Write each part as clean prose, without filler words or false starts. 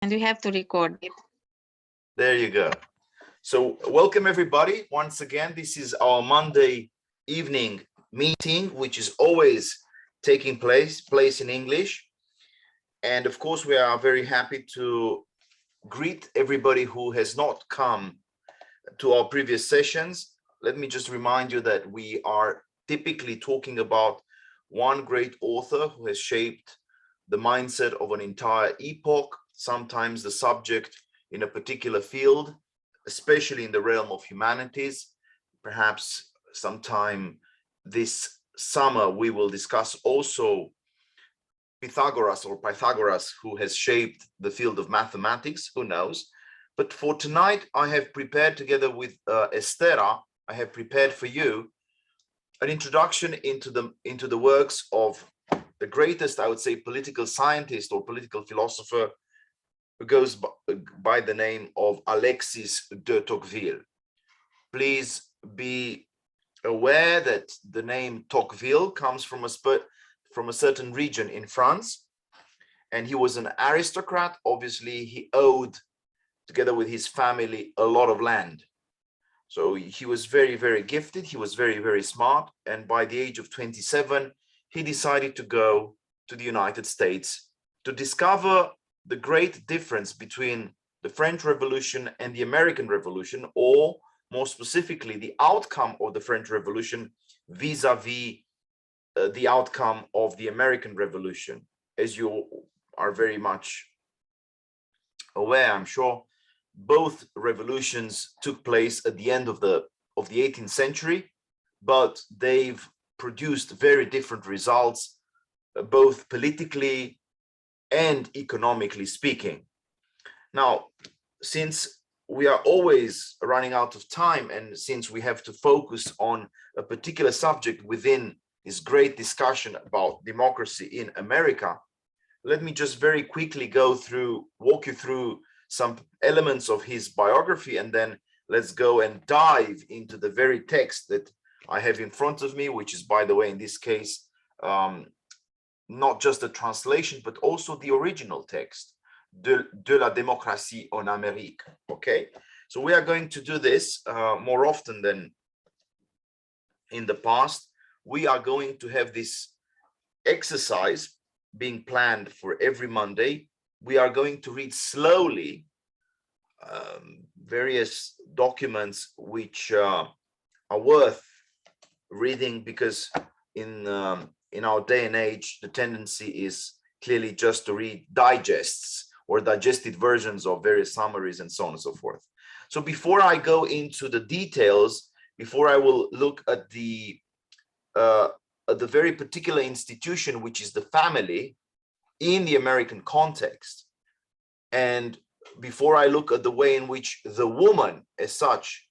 And we have to record it. There you go. So welcome everybody. Once again, this is our Monday evening meeting, which is always taking place in English. And of course, we are very happy to greet everybody who has not come to our previous sessions. Let me just remind you that we are typically talking about one great author who has shaped the mindset of an entire epoch, sometimes the subject in a particular field, especially in the realm of humanities. Perhaps sometime this summer we will discuss also Pythagoras, who has shaped the field of mathematics, who knows. But for tonight, I have prepared together with Estera, I have prepared for you an introduction into the works of the greatest, I would say, political scientist or political philosopher who goes by the name of Alexis de Tocqueville. Please be aware that the name Tocqueville comes from a certain region in France, and he was an aristocrat. Obviously, he owed, together with his family, a lot of land. So he was very, very gifted. He was very, very smart. And by the age of 27, he decided to go to the United States to discover the great difference between the French Revolution and the American Revolution, or more specifically, the outcome of the French Revolution vis-a-vis the outcome of the American Revolution. As you are very much aware, I'm sure, both revolutions took place at the end of the 18th century, but they've produced very different results, both politically and economically speaking. Now, since we are always running out of time, and since we have to focus on a particular subject within this great discussion about democracy in America, let me just very quickly walk you through some elements of his biography, and then let's go and dive into the very text that I have in front of me, which is, by the way, in this case, not just a translation, but also the original text, de la démocratie en Amérique. Okay, so we are going to do this more often than in the past. We are going to have this exercise being planned for every Monday. We are going to read slowly various documents which are worth reading, because in our day and age, the tendency is clearly just to read digests or digested versions of various summaries and so on and so forth. So before I go into the details, before I will look at the very particular institution, which is the family in the American context, and before I look at the way in which the woman as such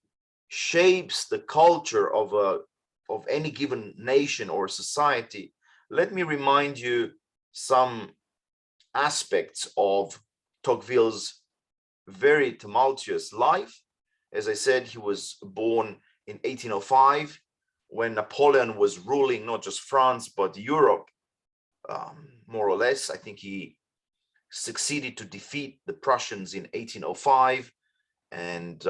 shapes the culture of any given nation or society, let me remind you some aspects of Tocqueville's very tumultuous life. As I said, he was born in 1805 when Napoleon was ruling not just France but Europe, more or less. I think he succeeded to defeat the Prussians in 1805, and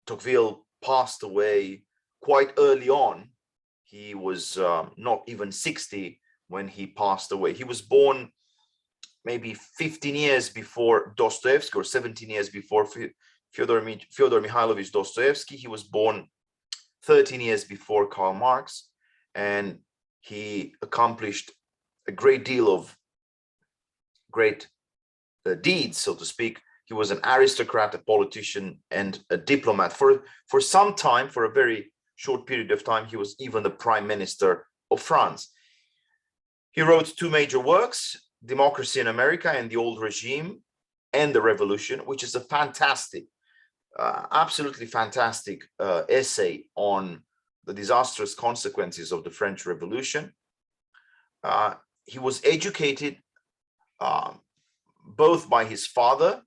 Tocqueville passed away quite early on. He was not even 60 when he passed away. He was born maybe 15 years before Dostoevsky, or 17 years before Fyodor Mikhailovich Dostoevsky. He was born 13 years before Karl Marx, and he accomplished a great deal of great deeds, so to speak. He was an aristocrat, a politician, and a diplomat. For some time, for a very short period of time, he was even the prime minister of France. He wrote two major works, Democracy in America and the Old Regime and the Revolution, which is a fantastic, absolutely fantastic essay on the disastrous consequences of the French Revolution. He was educated both by his father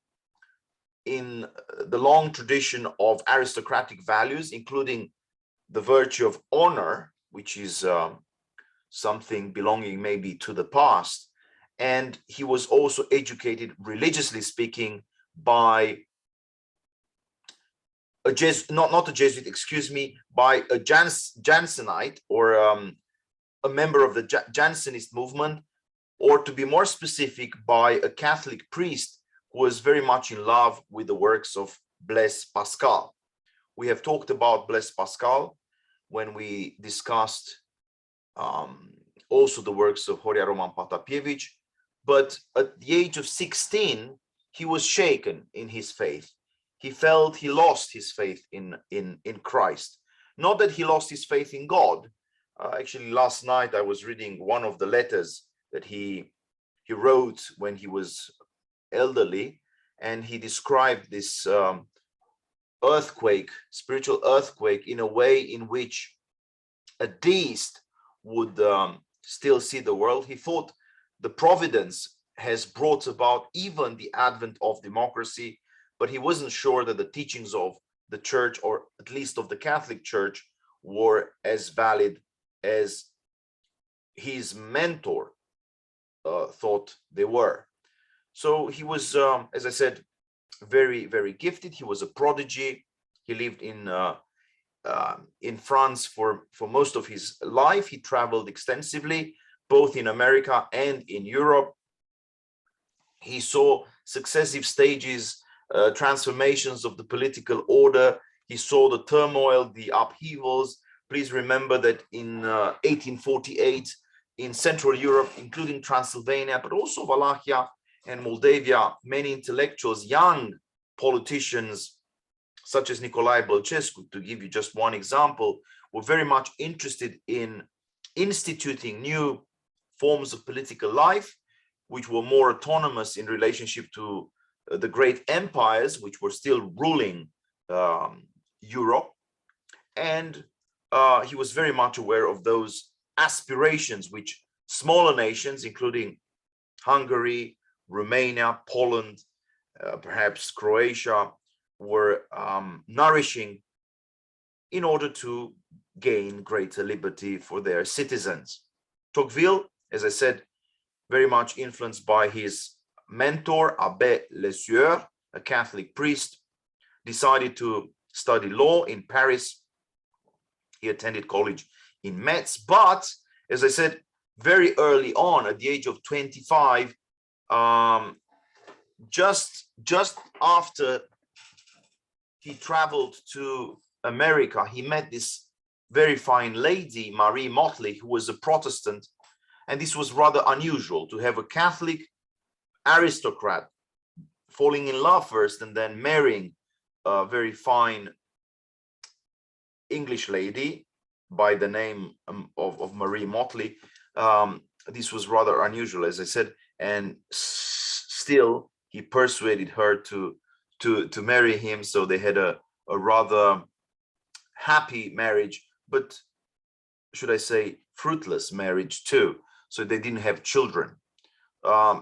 in the long tradition of aristocratic values, including the virtue of honor, which is something belonging maybe to the past, and he was also educated, religiously speaking, by a not a Jesuit, excuse me, by a Jansenite, or a member of the Jansenist movement, or to be more specific, by a Catholic priest who was very much in love with the works of Blaise Pascal. We have talked about Blaise Pascal when we discussed also the works of Horia Roman Patapievich, but at the age of 16, he was shaken in his faith. He felt he lost his faith in Christ. Not that he lost his faith in God. Actually, last night I was reading one of the letters that he wrote when he was elderly, and he described this earthquake, spiritual earthquake, in a way in which a deist would still see the world. He thought the providence has brought about even the advent of democracy, but he wasn't sure that the teachings of the church, or at least of the Catholic Church, were as valid as his mentor thought they were. So he was, as I said, very, very gifted. He was a prodigy. He lived in France for most of his life. He traveled extensively, both in America and in Europe. He saw successive stages, transformations of the political order. He saw the turmoil, the upheavals. Please remember that in 1848, in Central Europe, including Transylvania, but also Wallachia and Moldavia, many intellectuals, young politicians, such as Nicolae Bălcescu, to give you just one example, were very much interested in instituting new forms of political life, which were more autonomous in relationship to the great empires, which were still ruling Europe. And he was very much aware of those aspirations which smaller nations, including Hungary, Romania, Poland, perhaps Croatia, were nourishing in order to gain greater liberty for their citizens. Tocqueville, as I said, very much influenced by his mentor, Abbé Lesieur, a Catholic priest, decided to study law in Paris. He attended college in Metz, but as I said, very early on, at the age of 25, just after he traveled to America, he met this very fine lady, Marie Motley, who was a Protestant. And this was rather unusual, to have a Catholic aristocrat falling in love first and then marrying a very fine English lady by the name of Marie Motley. This was rather unusual, as I said, and still he persuaded her to marry him. So they had a rather happy marriage, but should I say fruitless marriage too. So they didn't have children.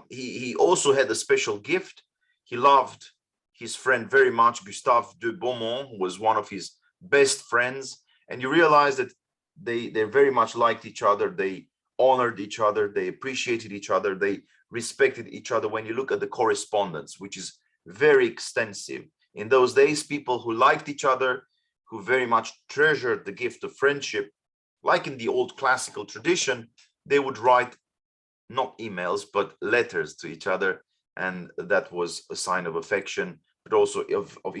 He also had a special gift. He loved his friend very much, Gustave de Beaumont, who was one of his best friends. And you realize that they very much liked each other. They honored each other. They appreciated each other. They respected each other. When you look at the correspondence, which is very extensive. In those days, people who liked each other, who very much treasured the gift of friendship, like in the old classical tradition, they would write not emails, but letters to each other. And that was a sign of affection, but also of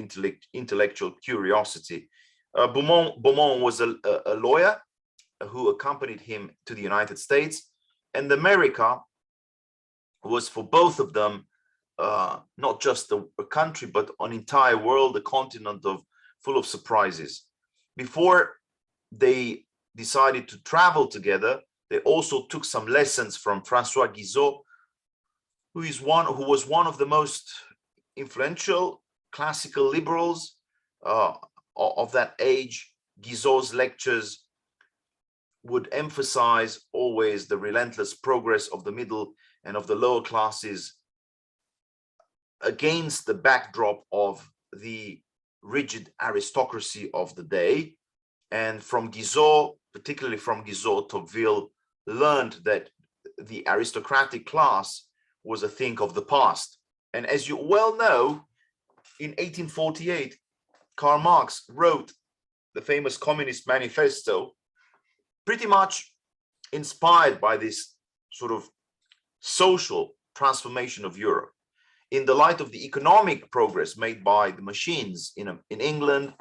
intellectual curiosity. Beaumont was a lawyer who accompanied him to the United States, and America was for both of them not just a country, but an entire world, a continent full of surprises. Before they decided to travel together, they also took some lessons from François Guizot, who was one of the most influential classical liberals of that age. Guizot's lectures would emphasize always the relentless progress of the middle and of the lower classes against the backdrop of the rigid aristocracy of the day. And from Guizot, particularly from Guizot, Tocqueville learned that the aristocratic class was a thing of the past. And as you well know, in 1848, Karl Marx wrote the famous Communist Manifesto, pretty much inspired by this sort of social transformation of Europe in the light of the economic progress made by the machines in England,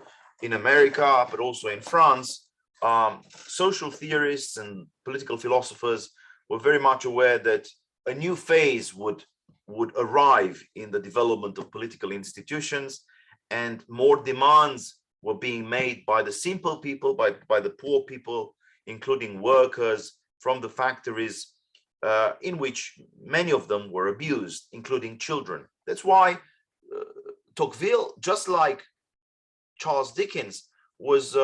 in America, but also in France. Social theorists and political philosophers were very much aware that a new phase would arrive in the development of political institutions, and more demands were being made by the simple people, by the poor people, including workers from the factories, in which many of them were abused, including children. That's why Tocqueville, just like Charles Dickens, was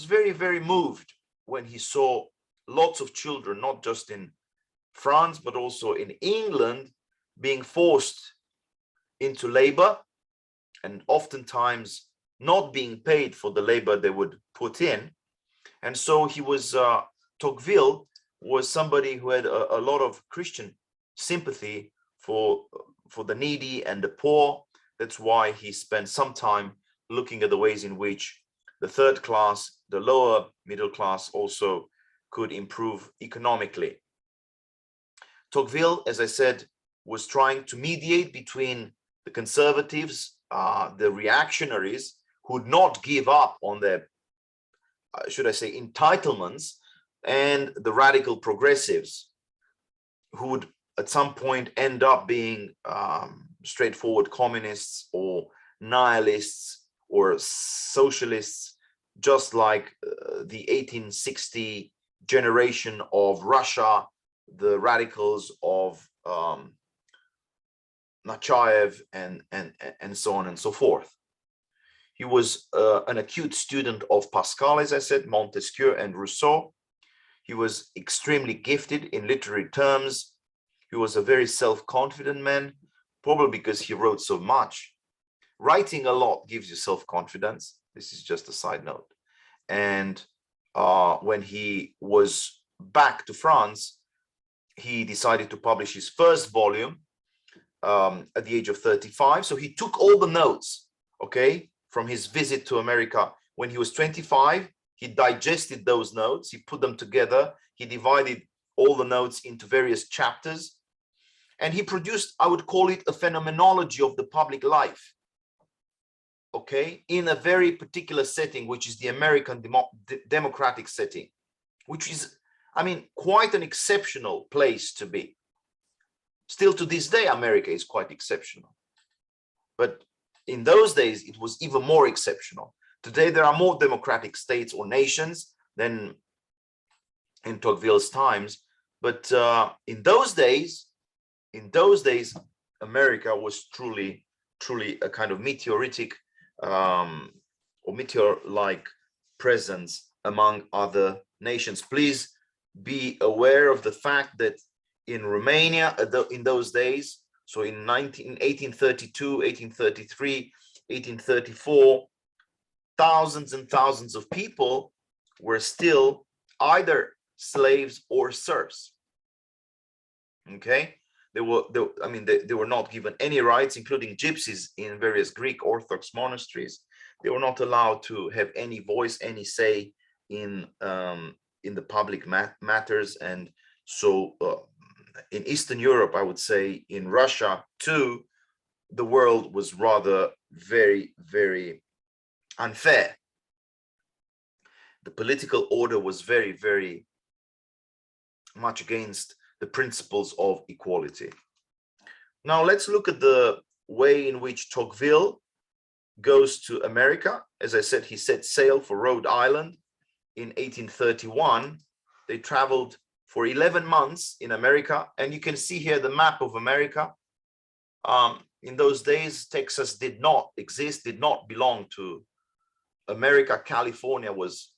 very, very moved when he saw lots of children, not just in France, but also in England, being forced into labor and oftentimes not being paid for the labor they would put in. And so he was, Tocqueville was somebody who had a lot of Christian sympathy for the needy and the poor. That's why he spent some time looking at the ways in which the third class, the lower middle class, also could improve economically. Tocqueville, as I said, was trying to mediate between the conservatives, the reactionaries, who would not give up on their, should I say, entitlements, and the radical progressives, who would at some point end up being straightforward communists or nihilists or socialists, just like the 1860 generation of Russia, the radicals of Nechayev, and so on and so forth. He was an acute student of Pascal, as I said, Montesquieu and Rousseau. He was extremely gifted in literary terms. He was a very self-confident man, probably because he wrote so much. Writing a lot gives you self-confidence. This is just a side note. And when he was back to France, he decided to publish his first volume at the age of 35. So he took all the notes, okay, from his visit to America. When he was 25, he digested those notes, he put them together, he divided all the notes into various chapters, and he produced, I would call it, a phenomenology of the public life, okay, in a very particular setting, which is the American democratic setting, which is, I mean, quite an exceptional place to be. Still to this day, America is quite exceptional. But in those days, it was even more exceptional. Today, there are more democratic states or nations than in Tocqueville's times. But in those days, America was truly a kind of meteoritic or meteor-like presence among other nations. Please be aware of the fact that in Romania, in those days, so in 1832, 1833, 1834, thousands and thousands of people were still either slaves or serfs. Okay, they were not given any rights, including gypsies in various Greek Orthodox monasteries. They were not allowed to have any voice, any say in the public matters. And so in Eastern Europe, I would say in Russia too, the world was rather very, very unfair. The political order was very, very much against the principles of equality. Now let's look at the way in which Tocqueville goes to America. As I said, he set sail for Rhode Island in 1831. They traveled for 11 months in America, and you can see here the map of America. In those days, Texas did not exist, did not belong to America. California was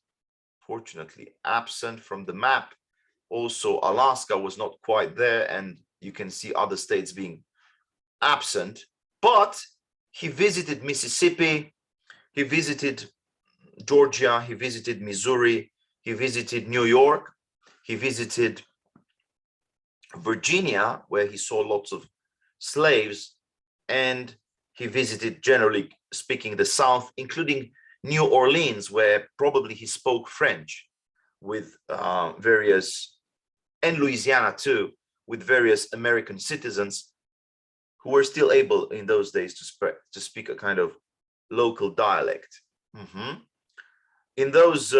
fortunately absent from the map. Also, Alaska was not quite there, and you can see other states being absent. But he visited Mississippi, he visited Georgia, he visited Missouri, he visited New York, he visited Virginia, where he saw lots of slaves, and he visited, generally speaking, the South, including New Orleans, where probably he spoke French with various, and Louisiana too, with various American citizens who were still able in those days to speak a kind of local dialect. In those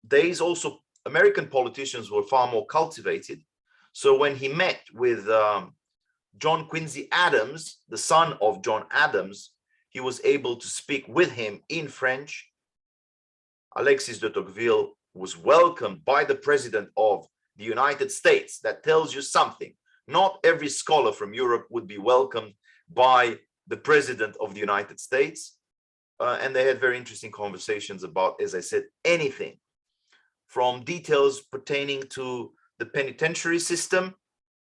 days, also, American politicians were far more cultivated. So when he met with John Quincy Adams, the son of John Adams, he was able to speak with him in French. Alexis de Tocqueville was welcomed by the President of the United States. That tells you something. Not every scholar from Europe would be welcomed by the President of the United States. And they had very interesting conversations about, as I said, anything from details pertaining to the penitentiary system,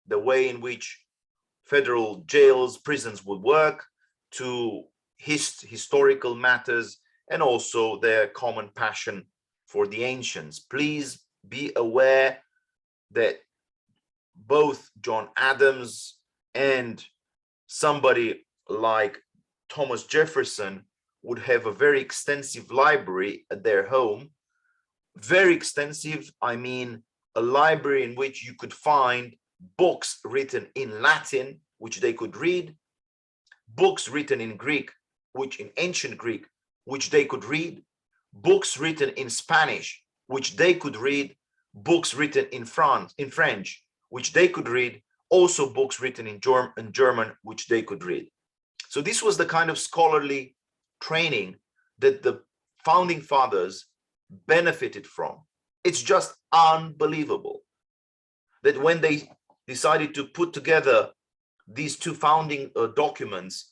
the way in which federal jails, prisons would work, to historical matters, and also their common passion for the ancients. Please be aware that both John Adams and somebody like Thomas Jefferson would have a very extensive library at their home. Very extensive, I mean a library in which you could find books written in Latin, which they could read, books written in Greek, which in ancient Greek, which they could read, books written in Spanish, which they could read, books written in French, which they could read, also books written in German, which they could read. So this was the kind of scholarly training that the founding fathers benefited from. It's just unbelievable that when they decided to put together these two founding documents,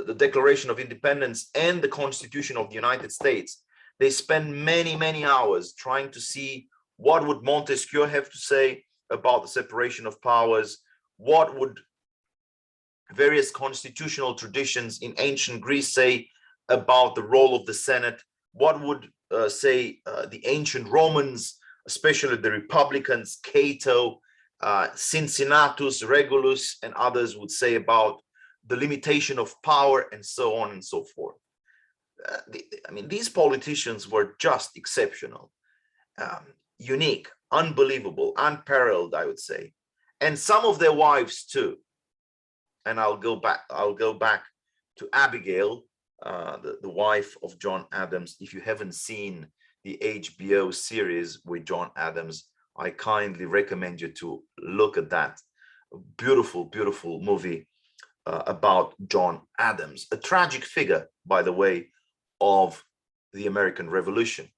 the Declaration of Independence and the Constitution of the United States, they spent many, many hours trying to see what would Montesquieu have to say about the separation of powers, what would various constitutional traditions in ancient Greece say about the role of the Senate, what would say the ancient Romans, especially the Republicans, Cato, Cincinnatus, Regulus, and others would say about the limitation of power, and so on and so forth. I mean, these politicians were just exceptional, unique, unbelievable, unparalleled, I would say, and some of their wives too. And I'll go back to Abigail, the wife of John Adams. If you haven't seen the HBO series with John Adams, I kindly recommend you to look at that. A beautiful, beautiful movie about John Adams, a tragic figure, by the way, of the American Revolution,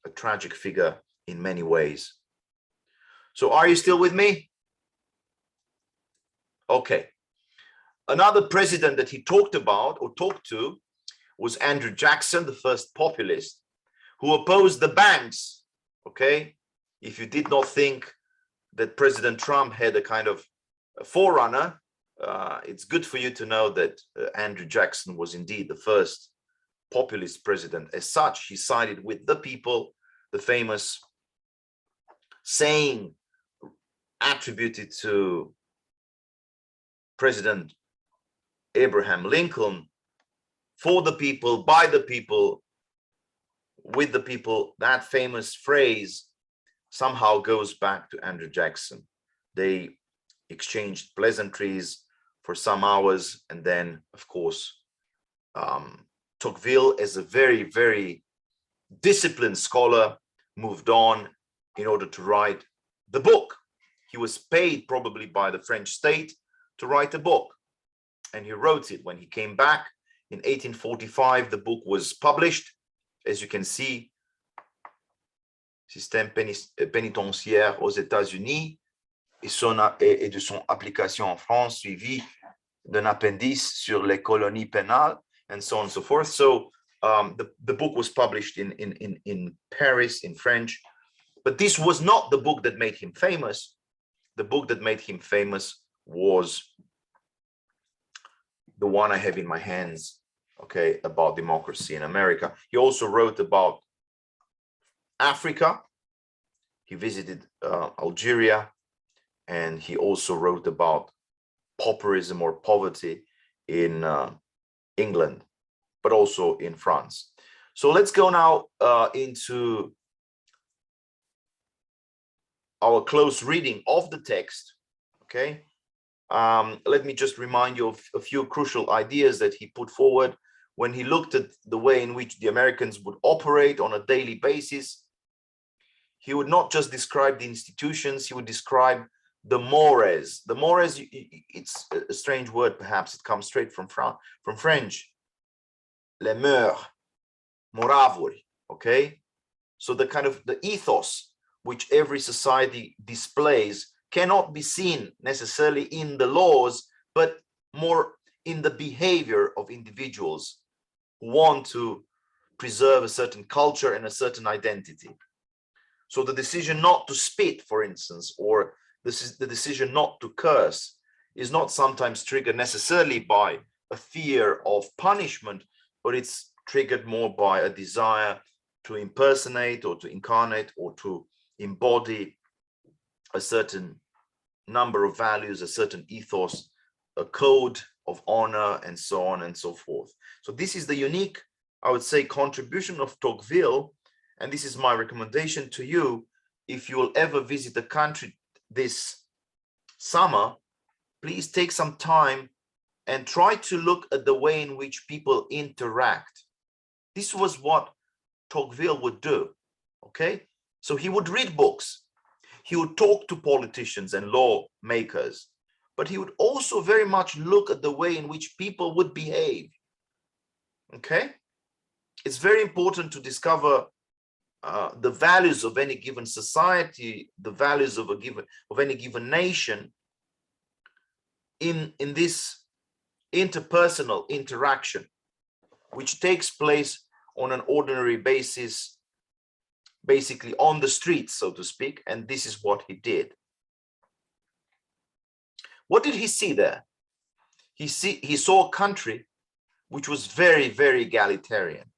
a tragic figure in many ways. So are you still with me? Okay. Another president that he talked to was Andrew Jackson, the first populist, who opposed the banks. Okay. If you did not think that President Trump had a kind of a forerunner, it's good for you to know that Andrew Jackson was indeed the first populist president. As such, he sided with the people. The famous saying attributed to President Abraham Lincoln, for the people, by the people, with the people, that famous phrase somehow goes back to Andrew Jackson. They exchanged pleasantries for some hours, and then, of course, Tocqueville, as a very, very disciplined scholar, moved on in order to write the book. He was paid probably by the French state to write a book, and he wrote it. When he came back in 1845, the book was published. As you can see, Système pénitentiaire aux États-Unis et de son application en France, suivi d'un appendice sur les colonies pénales, and so on and so forth. So the book was published in Paris in French, but this was not the book that made him famous. The book that made him famous was the one I have in my hands, okay, about democracy in America. He also wrote about Africa. He visited Algeria. and he also wrote about pauperism or poverty in England, but also in France. So let's go now into our close reading of the text. Okay, let me just remind you of a few crucial ideas that he put forward when he looked at the way in which the Americans would operate on a daily basis. He would not just describe the institutions, he would describe the mores. The mores, it's a strange word, perhaps it comes straight from French. Les mœurs, moravuri, okay? So the kind of the ethos which every society displays cannot be seen necessarily in the laws, but more in the behavior of individuals who want to preserve a certain culture and a certain identity. So the decision not to spit, for instance, or the decision not to curse is not sometimes triggered necessarily by a fear of punishment, but it's triggered more by a desire to impersonate or to incarnate or to embody a certain number of values, a certain ethos, a code of honor, and so on and so forth. So this is the unique, I would say, contribution of Tocqueville, and this is my recommendation to you. If you will ever visit the country this summer, please take some time and try to look at the way in which people interact. This was what Tocqueville would do, okay? So he would read books, he would talk to politicians and lawmakers, but he would also very much look at the way in which people would behave, okay? It's very important to discover the values of any given society, the values of any given nation in this interpersonal interaction, which takes place on an ordinary basis, basically on the streets, so to speak. And this is what he did. What did he see there? He saw a country which was very, very egalitarian.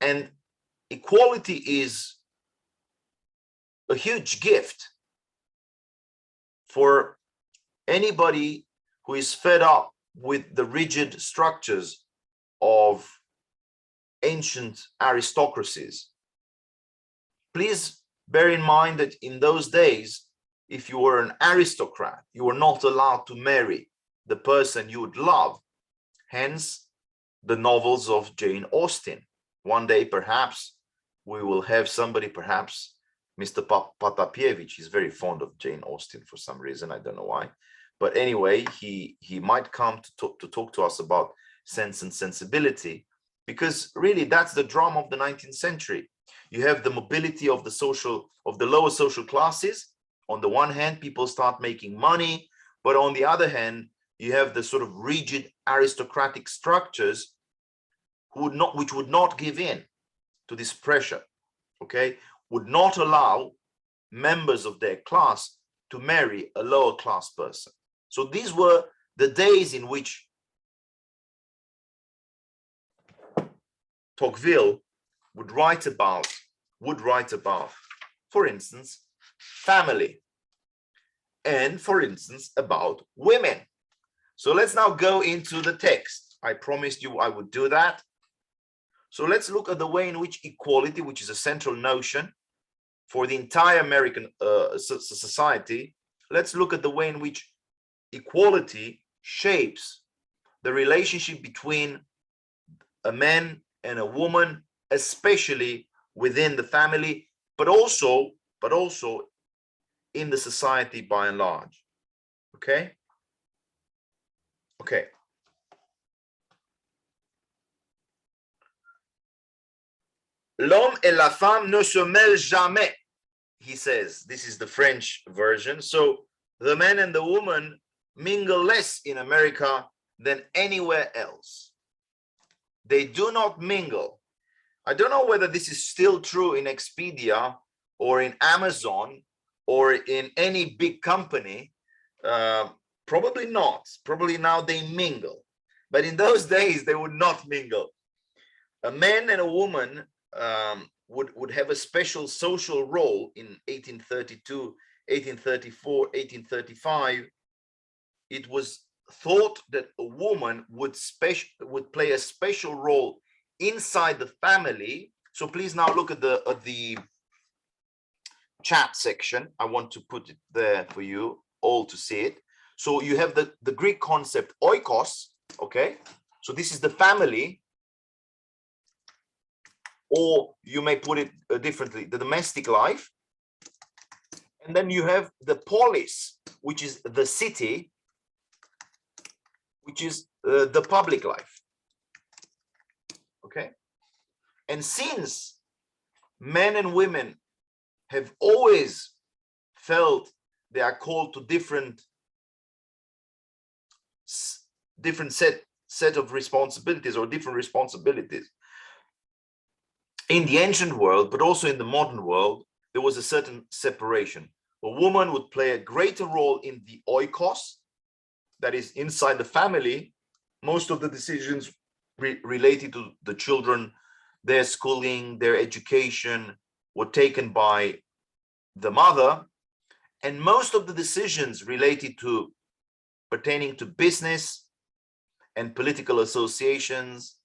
And equality is a huge gift for anybody who is fed up with the rigid structures of ancient aristocracies. Please bear in mind that in those days, if you were an aristocrat, you were not allowed to marry the person you would love. Hence, the novels of Jane Austen. One day, perhaps, we will have somebody, perhaps Mr. Patapievich is very fond of Jane Austen for some reason, I don't know why. But anyway, he might come to talk to us about Sense and Sensibility, because really that's the drama of the 19th century. You have the mobility of the lower social classes. On the one hand, people start making money, but on the other hand, you have the sort of rigid aristocratic structures which would not give in to this pressure, okay, would not allow members of their class to marry a lower class person. So these were the days in which Tocqueville would write about, for instance, family, and for instance, about women. So let's now go into the text. I promised you I would do that. So let's look at the way in which equality, which is a central notion for the entire American society, let's look at the way in which equality shapes the relationship between a man and a woman, especially within the family, but also in the society by and large. Okay? Okay. L'homme et la femme ne se mêlent jamais, he says. This is the French version. So the man and the woman mingle less in America than anywhere else. They do not mingle. I don't know whether this is still true in Expedia or in Amazon or in any big company. Probably not. Probably now they mingle. But in those days, they would not mingle. A man and a woman would have a special social role in 1832, 1834, 1835, it was thought that a woman would play a special role inside the family. So please now look at the chat section. I want to put it there for you all to see it. So you have the Greek concept oikos, okay? So this is the family, or you may put it differently, the domestic life. And then you have the polis, which is the city, which is the public life, okay? And since men and women have always felt they are called to different set of responsibilities or different responsibilities, in the ancient world, but also in the modern world, there was a certain separation. A woman would play a greater role in the oikos, that is inside the family. Most of the decisions related to the children, their schooling, their education, were taken by the mother. And most of the decisions related to pertaining to business and political associations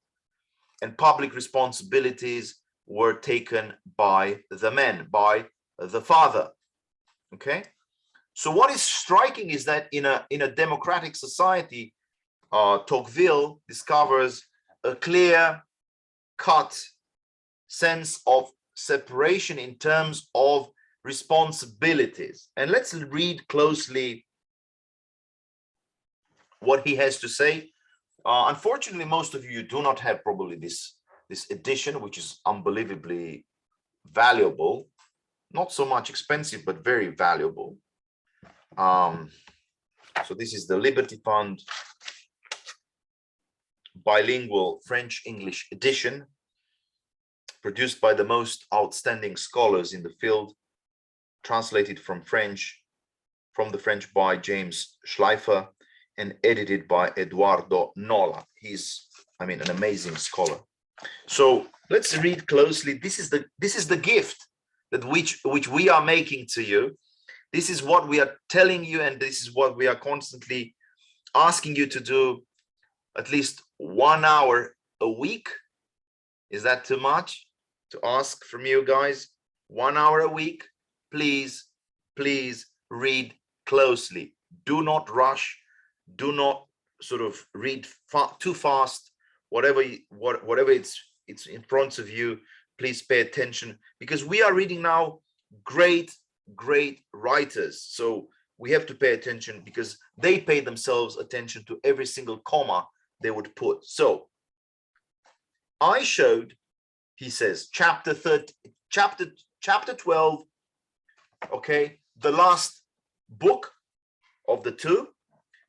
and public responsibilities were taken by the men, by the father. Okay, so what is striking is that in a democratic society, Tocqueville discovers a clear-cut sense of separation in terms of responsibilities. And let's read closely what he has to say. Unfortunately, most of you do not have probably this edition, which is unbelievably valuable, not so much expensive, but very valuable. So this is the Liberty Fund bilingual French-English edition, produced by the most outstanding scholars in the field, translated from the French by James Schleifer, and edited by Eduardo Nola. He's, I mean, an amazing scholar. So let's read closely. This is the gift that which we are making to you. This is what we are telling you, and this is what we are constantly asking you to do, at least 1 hour a week. Is that too much to ask from you guys? 1 hour a week. Please read closely. Do not rush. Do not sort of read too fast. Whatever it's in front of you, please pay attention, because we are reading now great writers. So we have to pay attention, because they pay themselves attention to every single comma they would put. So I showed, he says, chapter 12, okay, the last book of the two,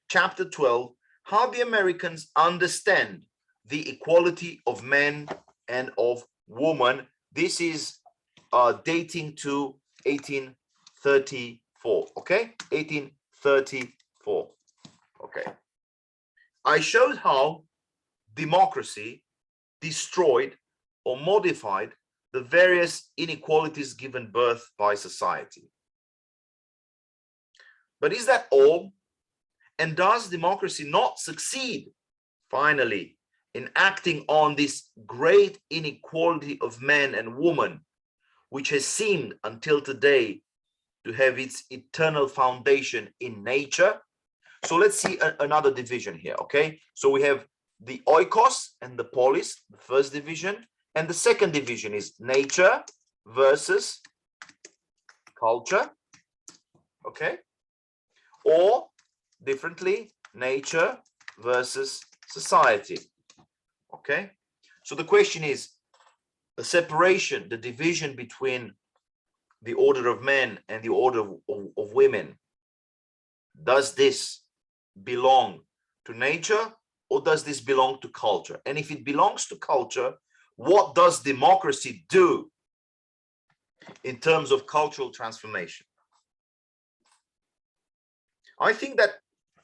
chapter 12, how the Americans understand the equality of men and of woman. This is dating to 1834, okay? 1834, okay. I showed how democracy destroyed or modified the various inequalities given birth by society. But is that all? And does democracy not succeed, finally, in acting on this great inequality of man and woman, which has seemed until today to have its eternal foundation in nature? So let's see another division here, okay? So we have the oikos and the polis, the first division, and the second division is nature versus culture, okay? Or differently, nature versus society, okay? So the question is, the separation, the division between the order of men and the order of women, does this belong to nature, or does this belong to culture? And if it belongs to culture, what does democracy do in terms of cultural transformation? I think that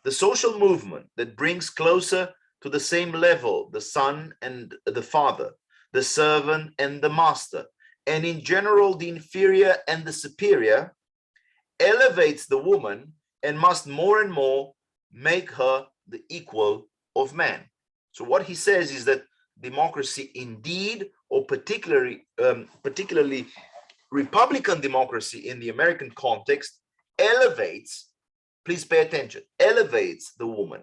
the social movement that brings closer to the same level the son and the father, the servant and the master, and in general the inferior and the superior, elevates the woman and must more and more make her the equal of man. So what he says is that democracy indeed, or particularly Republican democracy in the American context, elevates, please pay attention, elevates the woman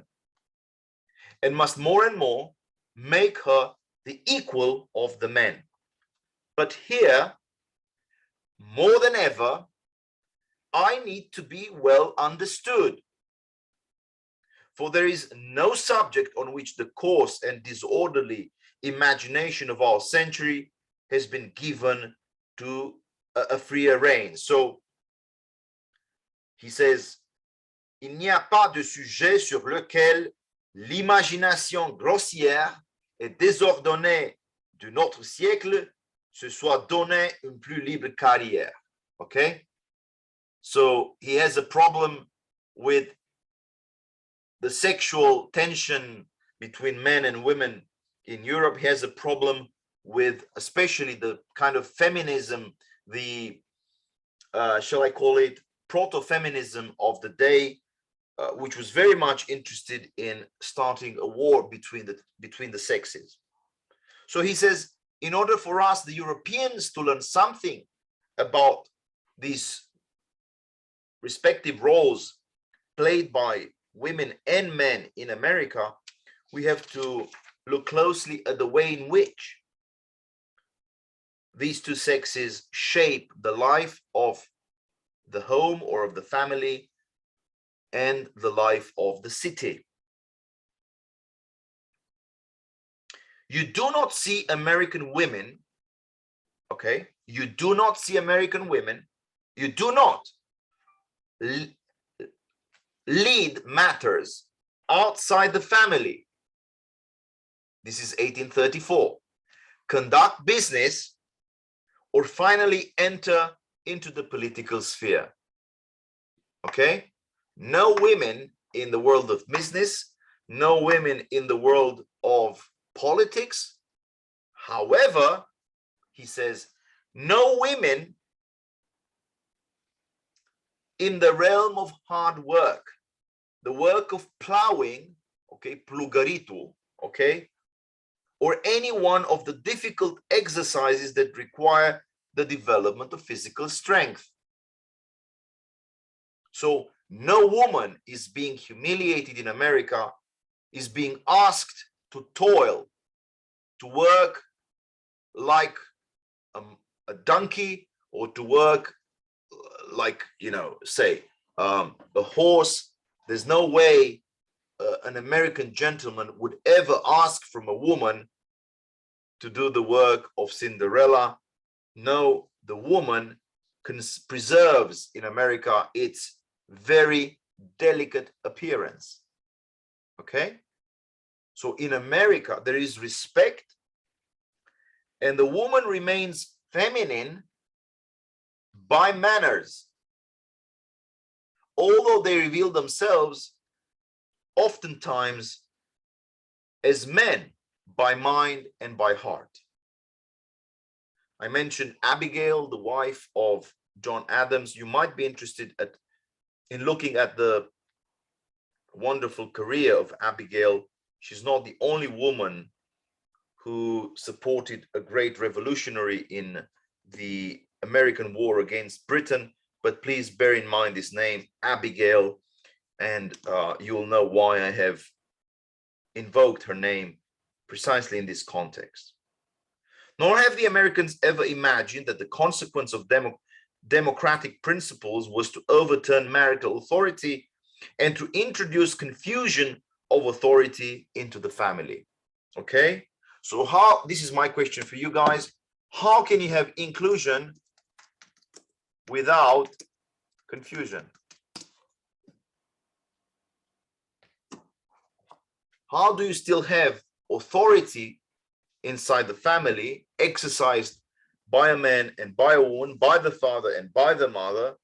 and must more and more make her the equal of the man. But here, more than ever, I need to be well understood. For there is no subject on which the coarse and disorderly imagination of our century has been given to a freer rein. So he says, il n'y a pas de sujet sur lequel l'imagination grossière et désordonnée de notre siècle se soit donné une plus libre carrière. Okay? So he has a problem with the sexual tension between men and women in Europe. He has a problem with especially the kind of feminism, the, shall I call it, proto-feminism of the day, which was very much interested in starting a war between the sexes. So he says, in order for us, the Europeans, to learn something about these respective roles played by women and men in America, we have to look closely at the way in which these two sexes shape the life of the home or of the family and the life of the city. You do not see American women, okay? You do not see American women, you do not lead matters outside the family. This is 1834. Conduct business or finally enter into the political sphere. Okay? No women in the world of business, no women in the world of politics. However, he says, no women in the realm of hard work, the work of plowing, okay, plugaritul, okay, or any one of the difficult exercises that require the development of physical strength. So no woman is being humiliated in America, is being asked to toil, to work like a donkey, or to work like, you know, say, a horse. There's no way an American gentleman would ever ask from a woman to do the work of Cinderella. No, the woman preserves in America its very delicate appearance. Okay? So in America, there is respect, and the woman remains feminine by manners, although they reveal themselves oftentimes as men by mind and by heart. I mentioned Abigail, the wife of John Adams. You might be interested in looking at the wonderful career of Abigail. She's not the only woman who supported a great revolutionary in the American war against Britain, but please bear in mind this name, Abigail, and you'll know why I have invoked her name precisely in this context. Nor have the Americans ever imagined that the consequence of democratic principles was to overturn marital authority and to introduce confusion of authority into the family. Okay, so this is my question for you guys. How can you have inclusion without confusion? How do you still have authority inside the family exercised by a man and by a woman, by the father and by the mother,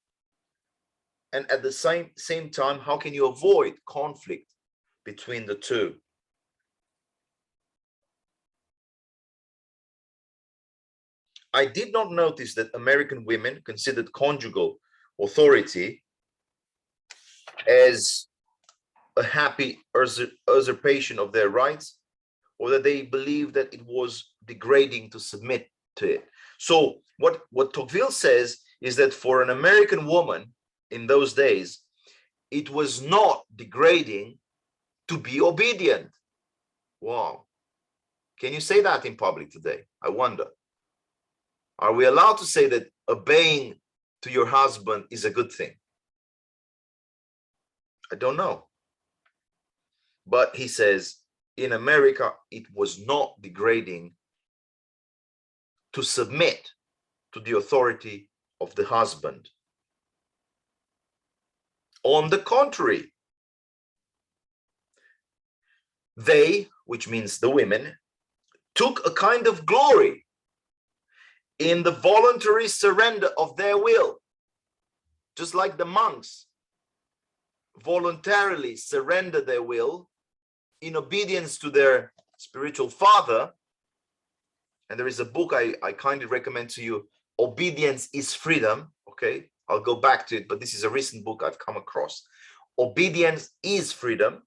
and at the same time, how can you avoid conflict between the two? I did not notice that American women considered conjugal authority as a happy usurpation of their rights, or that they believed that it was degrading to submit to it. So what Tocqueville says is that for an American woman in those days, it was not degrading to be obedient. Wow. Can you say that in public today? I wonder. Are we allowed to say that obeying to your husband is a good thing? I don't know. But he says, in America, it was not degrading to submit to the authority of the husband. On the contrary, they, which means the women, took a kind of glory in the voluntary surrender of their will, just like the monks voluntarily surrender their will in obedience to their spiritual father. And there is a book I kindly recommend to you, Obedience is Freedom. Okay, I'll go back to it, but this is a recent book I've come across. Obedience is freedom.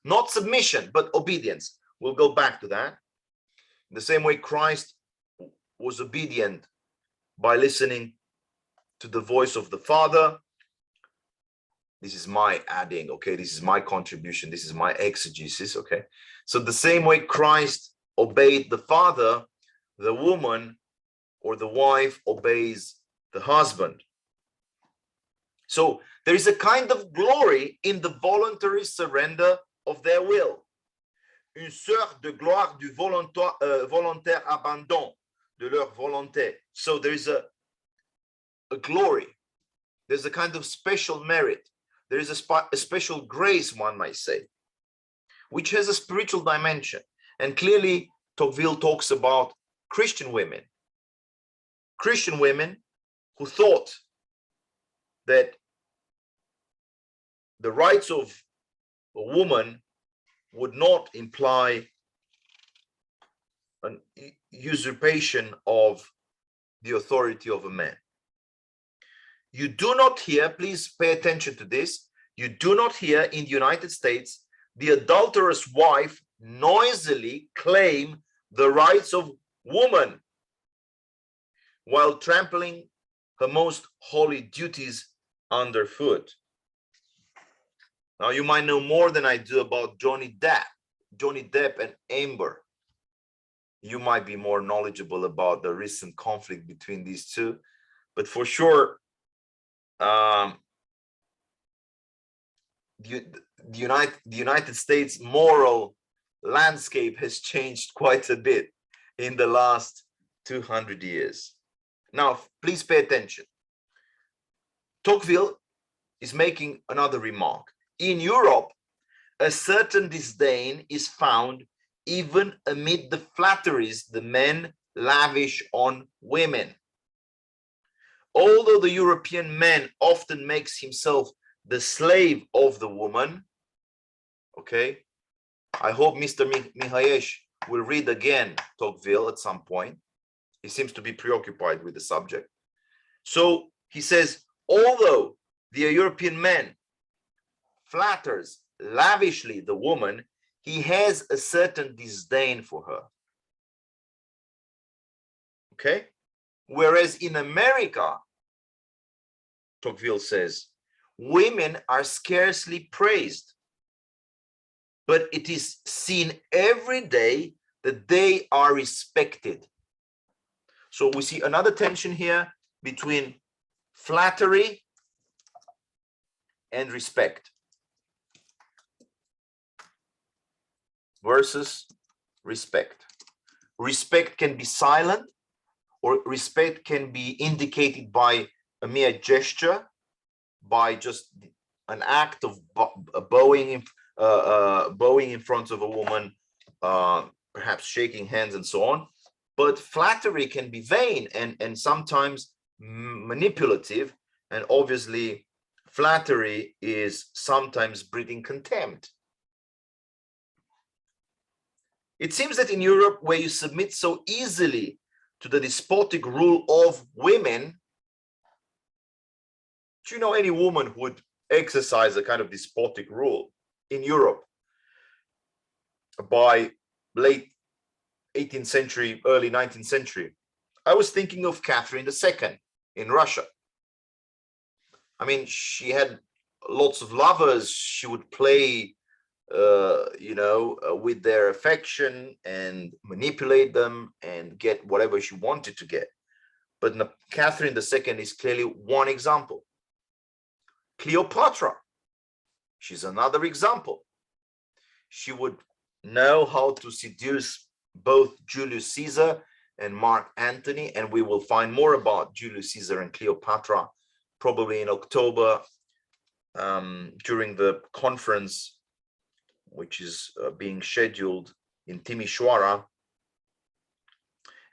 Not submission, but obedience. We'll go back to that. In the same way Christ was obedient by listening to the voice of the Father. This is my adding, okay? This is my contribution. This is my exegesis, okay? So the same way Christ obeyed the Father, the woman or the wife obeys the husband. So there is a kind of glory in the voluntary surrender of their will. Une sorte de gloire du volontaire abandon de leur volonté. So there is a glory. There's a kind of special merit. There is a special grace, one might say, which has a spiritual dimension. And clearly, Tocqueville talks about Christian women who thought that the rights of a woman would not imply an usurpation of the authority of a man. You do not hear, please pay attention to this, you do not hear in the United States the adulterous wife noisily claim the rights of woman while trampling her most holy duties underfoot. Now, you might know more than I do about Johnny Depp and Amber. You might be more knowledgeable about the recent conflict between these two, but for sure, the United States moral landscape has changed quite a bit in the last 200 years. Now, please pay attention. Tocqueville is making another remark. In Europe, a certain disdain is found even amid the flatteries the men lavish on women. Although the European man often makes himself the slave of the woman, okay, I hope Mr. Mihaiesh will read again Tocqueville at some point. He seems to be preoccupied with the subject. So he says, although the European man flatters lavishly the woman, he has a certain disdain for her. Okay? Whereas in America, Tocqueville says, women are scarcely praised, but it is seen every day that they are respected. So we see another tension here between flattery and respect versus respect. Respect can be silent, or respect can be indicated by a mere gesture, by just an act of bowing in front of a woman, perhaps shaking hands and so on. But flattery can be vain and sometimes manipulative, and obviously flattery is sometimes breeding contempt. It seems that in Europe, where you submit so easily to the despotic rule of women. Do you know any woman who would exercise a kind of despotic rule in Europe by late 18th century, early 19th century? I was thinking of Catherine II in Russia. I mean, she had lots of lovers. She would play, with their affection and manipulate them and get whatever she wanted to get. But Catherine II is clearly one example. Cleopatra, she's another example. She would know how to seduce both Julius Caesar and Mark Antony, and we will find more about Julius Caesar and Cleopatra probably in October during the conference which is being scheduled in Timișoara,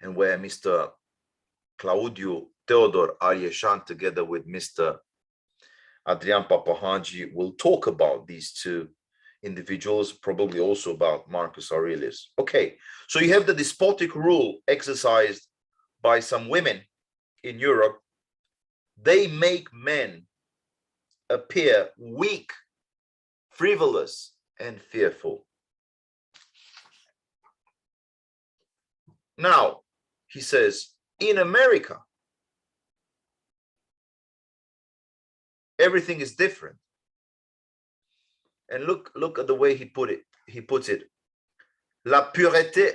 and where Mr. Claudiu Teodor Arieșan together with Mr. Adrian Papahagi will talk about these two individuals, probably also about Marcus Aurelius. Okay, so you have the despotic rule exercised by some women in Europe. They make men appear weak, frivolous, and fearful. Now, he says, in America, everything is different. And look at the way he puts it. La pureté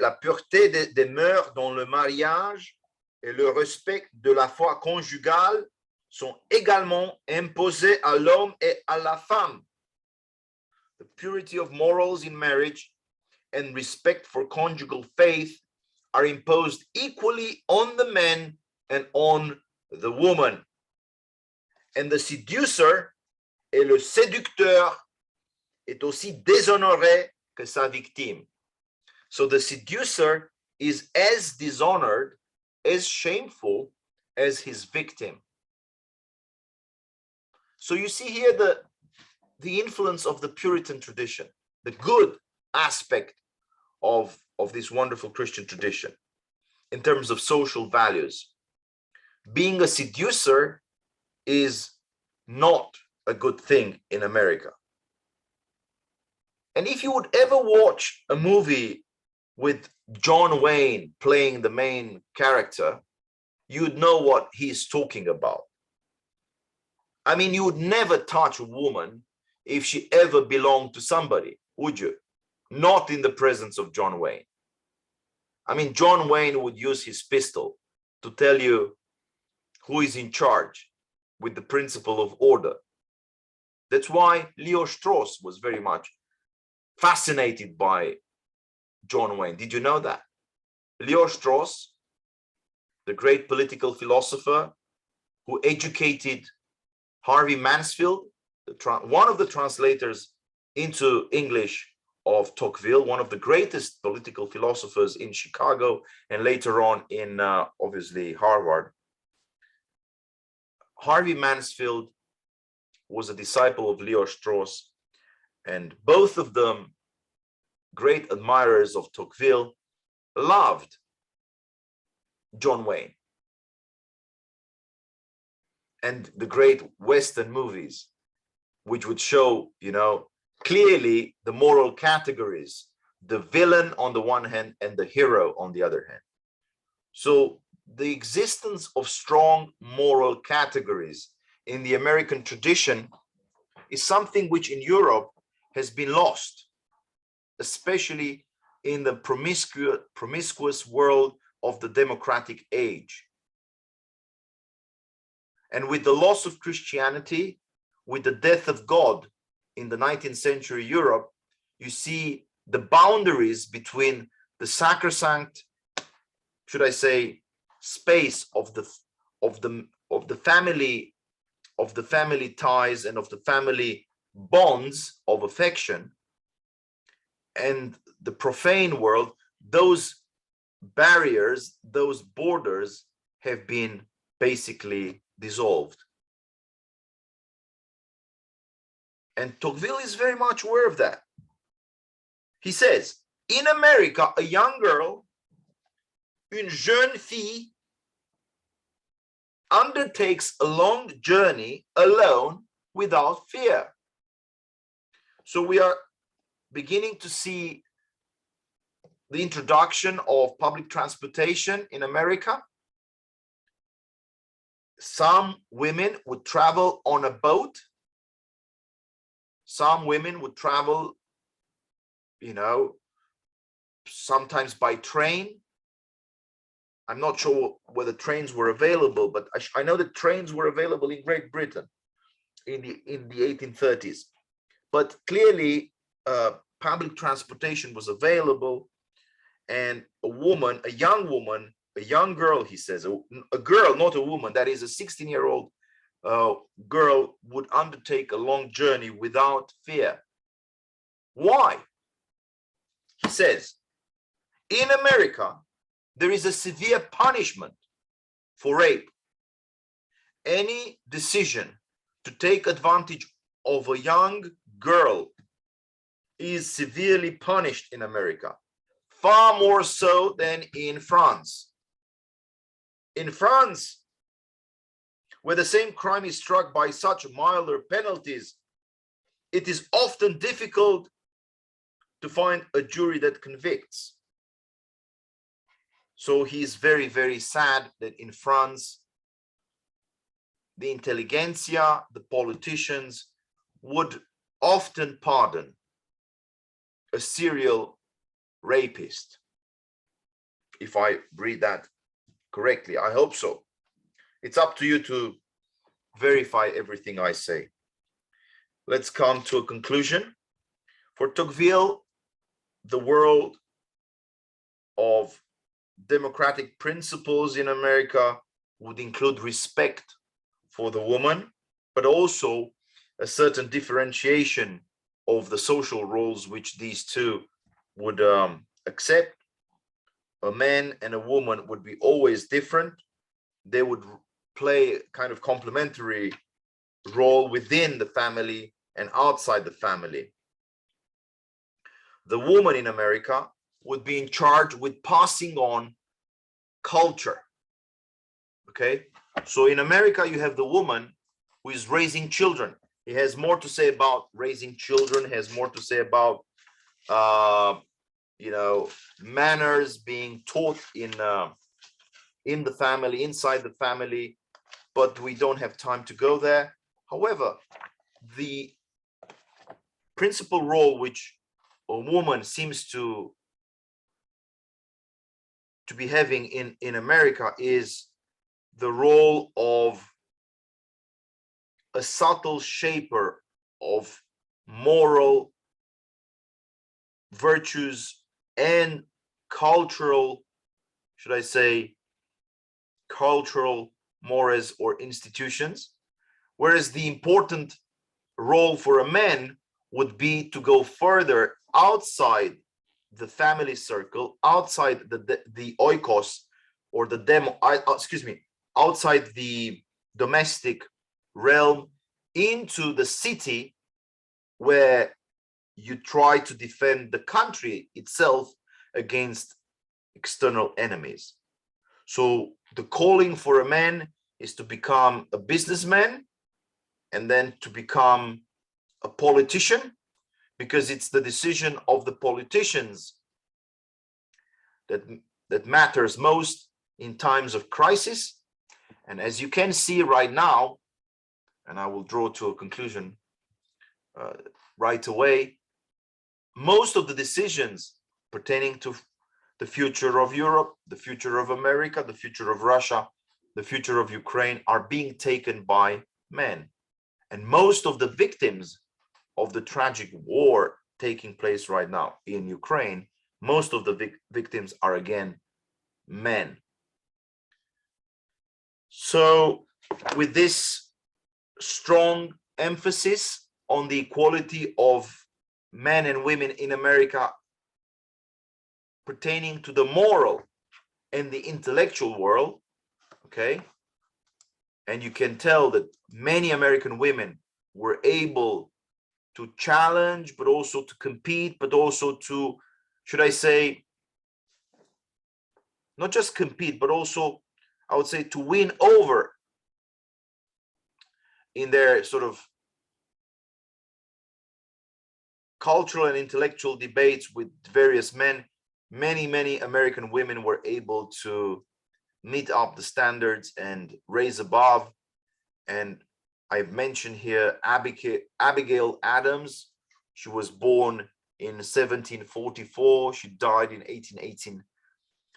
des mœurs dans le mariage et le respect de la foi conjugale sont également imposés à l'homme et à la femme. The purity of morals in marriage and respect for conjugal faith are imposed equally on the man and on the woman. And the seducer et le séducteur est aussi déshonoré que sa victime. So the seducer is as dishonored, as shameful as his victim. So you see here the influence of the Puritan tradition, the good aspect of this wonderful Christian tradition in terms of social values. Being a seducer is not a good thing in America. And if you would ever watch a movie with John Wayne playing the main character, you'd know what he's talking about. I mean, you would never touch a woman if she ever belonged to somebody, would you? Not in the presence of John Wayne. I mean, John Wayne would use his pistol to tell you who is in charge with the principle of order. That's why Leo Strauss was very much fascinated by John Wayne. Did you know that? Leo Strauss, the great political philosopher who educated Harvey Mansfield, one of the translators into English of Tocqueville, one of the greatest political philosophers in Chicago and later on in obviously Harvard. Harvey Mansfield was a disciple of Leo Strauss, and both of them, great admirers of Tocqueville, loved John Wayne and the great Western movies, which would show, clearly the moral categories, the villain on the one hand and the hero on the other hand. So the existence of strong moral categories in the American tradition is something which in Europe has been lost, especially in the promiscuous world of the democratic age. And with the loss of Christianity, with the death of God in the 19th century Europe, you see the boundaries between the sacrosanct, should I say, space of the family ties and of the family bonds of affection and the profane world. Those barriers, those borders have been basically dissolved. And Tocqueville is very much aware of that. He says, in America, a young girl une jeune fille undertakes a long journey alone without fear. So we are beginning to see the introduction of public transportation in America. Some women would travel on a boat. Some women would travel, you know, sometimes by train. I'm not sure whether trains were available, but I know that trains were available in Great Britain in the 1830s. But clearly, public transportation was available, and a woman, a young woman, a young girl, he says, a girl, not a woman, that is a 16-year-old girl, would undertake a long journey without fear. Why? He says, in America, there is a severe punishment for rape. Any decision to take advantage of a young girl is severely punished in America, far more so than in France. In France, where the same crime is struck by such milder penalties, it is often difficult to find a jury that convicts. So he is very, very sad that in France, the intelligentsia, the politicians, would often pardon a serial rapist. If I read that correctly, I hope so. It's up to you to verify everything I say. Let's come to a conclusion. For Tocqueville, the world of democratic principles in America would include respect for the woman, but also a certain differentiation of the social roles which these two would accept. A man and a woman would be always different. They would play a kind of complementary role within the family and outside the family. The woman in America would be in charge with passing on culture. Okay, so in America you have the woman who is raising children. He has more to say about raising children, has more to say about you know, manners being taught in the family, inside the family, but we don't have time to go there. However, the principal role which a woman seems to be having in America is the role of a subtle shaper of moral virtues and cultural, should I say, cultural mores or institutions, whereas the important role for a man would be to go further outside the family circle, outside the oikos or the demo, outside the domestic realm, into the city where you try to defend the country itself against external enemies. So the calling for a man is to become a businessman and then to become a politician, because it's the decision of the politicians that matters most in times of crisis. And as you can see right now, and I will draw to a conclusion right away, most of the decisions pertaining to the future of Europe, the future of America, the future of Russia, the future of Ukraine are being taken by men. And most of the victims of the tragic war taking place right now in Ukraine, most of the victims are again men. So with this strong emphasis on the equality of men and women in America pertaining to the moral and the intellectual world, okay, and you can tell that many American women were able to challenge, but also to compete, but also to, should I say, not just compete, but also, I would say, to win over in their sort of cultural and intellectual debates with various men. Many American women were able to meet up the standards and raise above. And I've mentioned here Abigail Adams. She was born in 1744. She died in 1818.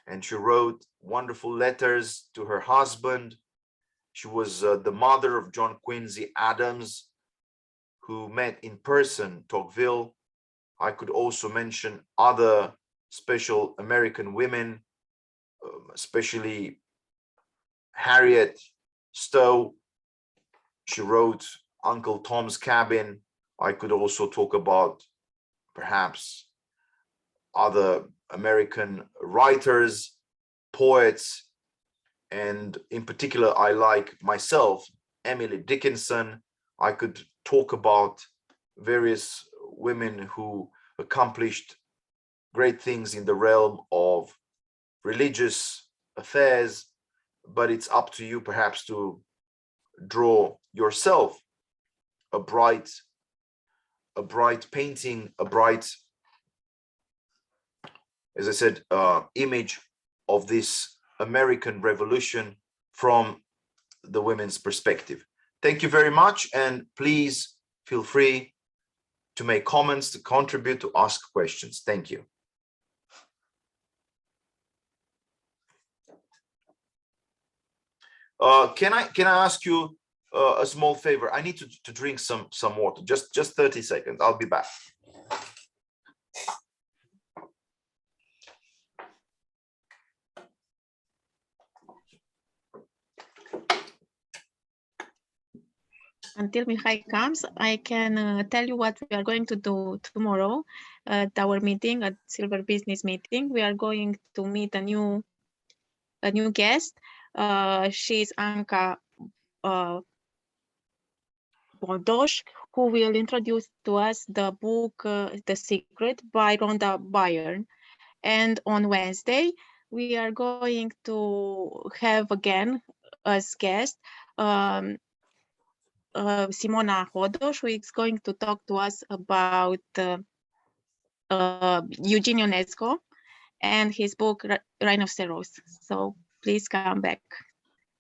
And she wrote wonderful letters to her husband. She was the mother of John Quincy Adams, who met in person Tocqueville. I could also mention other special American women, especially Harriet Stowe. She wrote Uncle Tom's Cabin. I could also talk about perhaps other American writers, poets, and in particular, I like myself, Emily Dickinson. I could talk about various women who accomplished great things in the realm of religious affairs, but it's up to you perhaps to draw yourself a bright painting, a bright, as I said, image of this American Revolution from the women's perspective. Thank you very much, and please feel free to make comments, to contribute, to ask questions. Thank you. Can I ask you a small favor? I need to drink some water. Just 30 seconds. I'll be back. Until Mihai comes, I can tell you what we are going to do tomorrow at our meeting, at Silver Business Meeting. We are going to meet a new guest. She's Anca Bodosh, who will introduce to us the book The Secret by Rhonda Byrne. And on Wednesday, we are going to have again as guest Simona Hodosh, who is going to talk to us about Eugene Ionesco and his book Rhinoceros. So please come back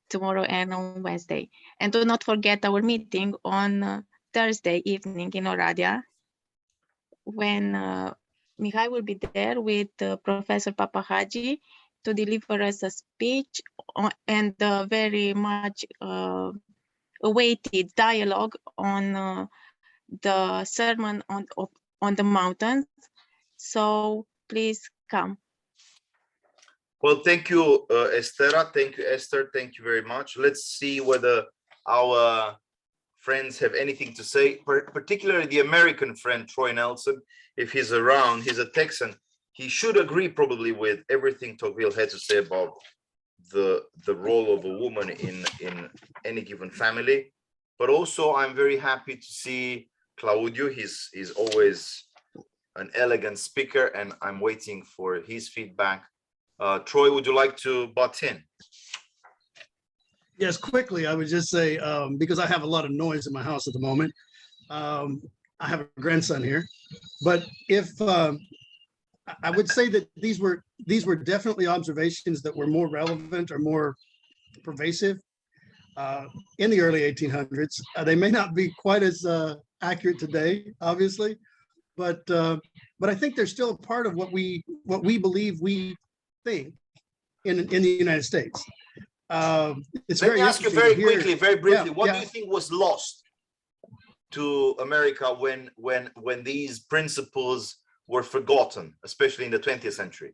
tomorrow and on Wednesday. And do not forget our meeting on Thursday evening in Oradea, when Mihai will be there with Professor Papahaji to deliver us a speech and very much awaited dialogue on the Sermon on the Mountains. So please come. Well, thank you, Estera. Thank you, Esther. Thank you very much. Let's see whether our friends have anything to say, particularly the American friend, Troy Nelson. If he's around, he's a Texan. He should agree probably with everything Tocqueville had to say about the role of a woman in any given family. But also, I'm very happy to see Claudio. He's always an elegant speaker, and I'm waiting for his feedback. Troy, would you like to butt in? Yes, quickly, I would just say, because I have a lot of noise in my house at the moment, I have a grandson here, but if I would say that these were definitely observations that were more relevant or more pervasive in the early 1800s. They may not be quite as accurate today, obviously, but I think they're still a part of what we believe we think in the United States. It's Let me ask you very quickly, very briefly, what do you think was lost to America when these principles were forgotten, especially in the 20th century?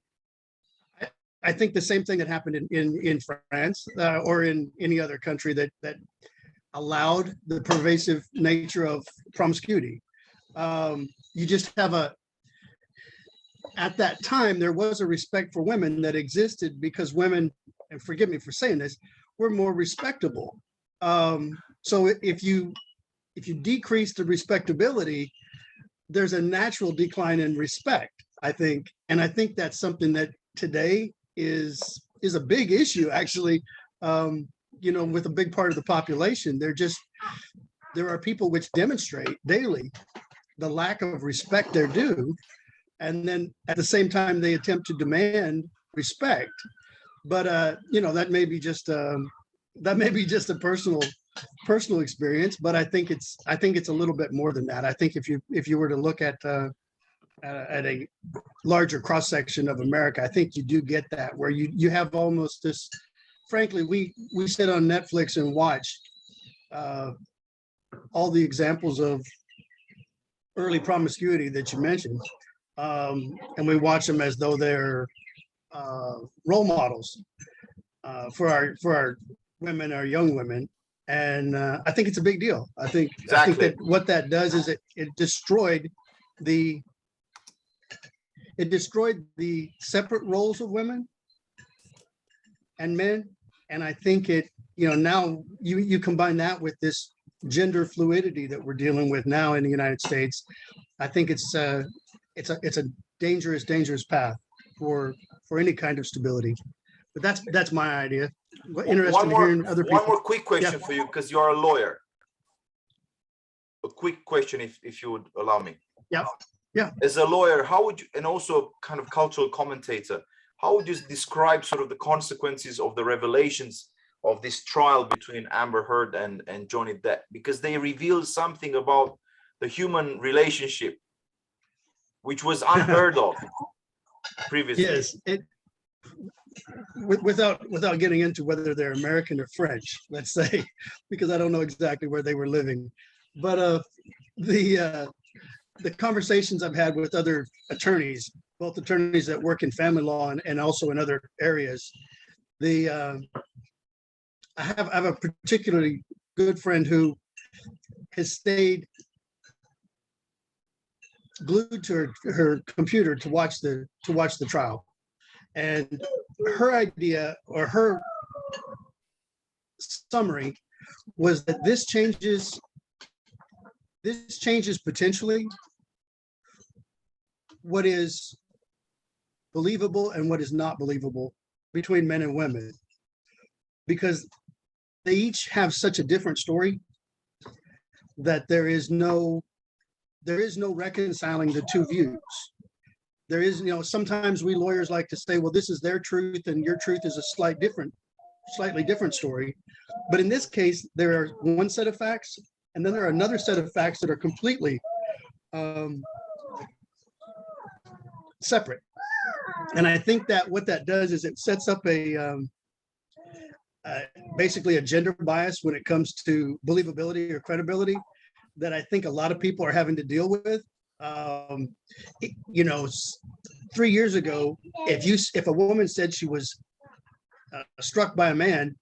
I think the same thing that happened in France or in any other country that allowed the pervasive nature of promiscuity. You just have at that time, there was a respect for women that existed because women, and forgive me for saying this, were more respectable. So if you decrease the respectability, there's a natural decline in respect, I think. And I think that's something that today is is a big issue, actually. You know, with a big part of the population, there are people which demonstrate daily the lack of respect they're due, and then at the same time they attempt to demand respect. But you know, that may be just a personal experience, but I think it's a little bit more than that. I think if you were to look at a larger cross section of America, I think you do get that, where you have almost this. Frankly, we sit on Netflix and watch all the examples of early promiscuity that you mentioned, and we watch them as though they're role models for our women, our young women. And I think it's a big deal. I think that what that does is it destroyed the separate roles of women and men. And I think it, you know, now you combine that with this gender fluidity that we're dealing with now in the United States. I think it's a dangerous path for any kind of stability. But that's my idea. Interested in hearing other people. One more quick question for you, because you are a lawyer. A quick question, if you would allow me. Yeah. As a lawyer, how would you, and also kind of cultural commentator, how would you describe sort of the consequences of the revelations of this trial between Amber Heard and Johnny Depp? Because they reveal something about the human relationship, which was unheard of previously. Yes. Without getting into whether they're American or French, let's say, because I don't know exactly where they were living, but the conversations I've had with other attorneys, both attorneys that work in family law and also in other areas, I have a particularly good friend who has stayed glued to her computer to watch the trial. And her idea, or her summary, was that this changes potentially what is believable and what is not believable between men and women, because they each have such a different story that there is no reconciling the two views. There is, you know, sometimes we lawyers like to say, well, this is their truth and your truth is a slightly different story. But in this case, there are one set of facts, and then there are another set of facts that are completely separate. And I think that what that does is it sets up basically a gender bias when it comes to believability or credibility that I think a lot of people are having to deal with. You know, 3 years ago, if a woman said she was struck by a man,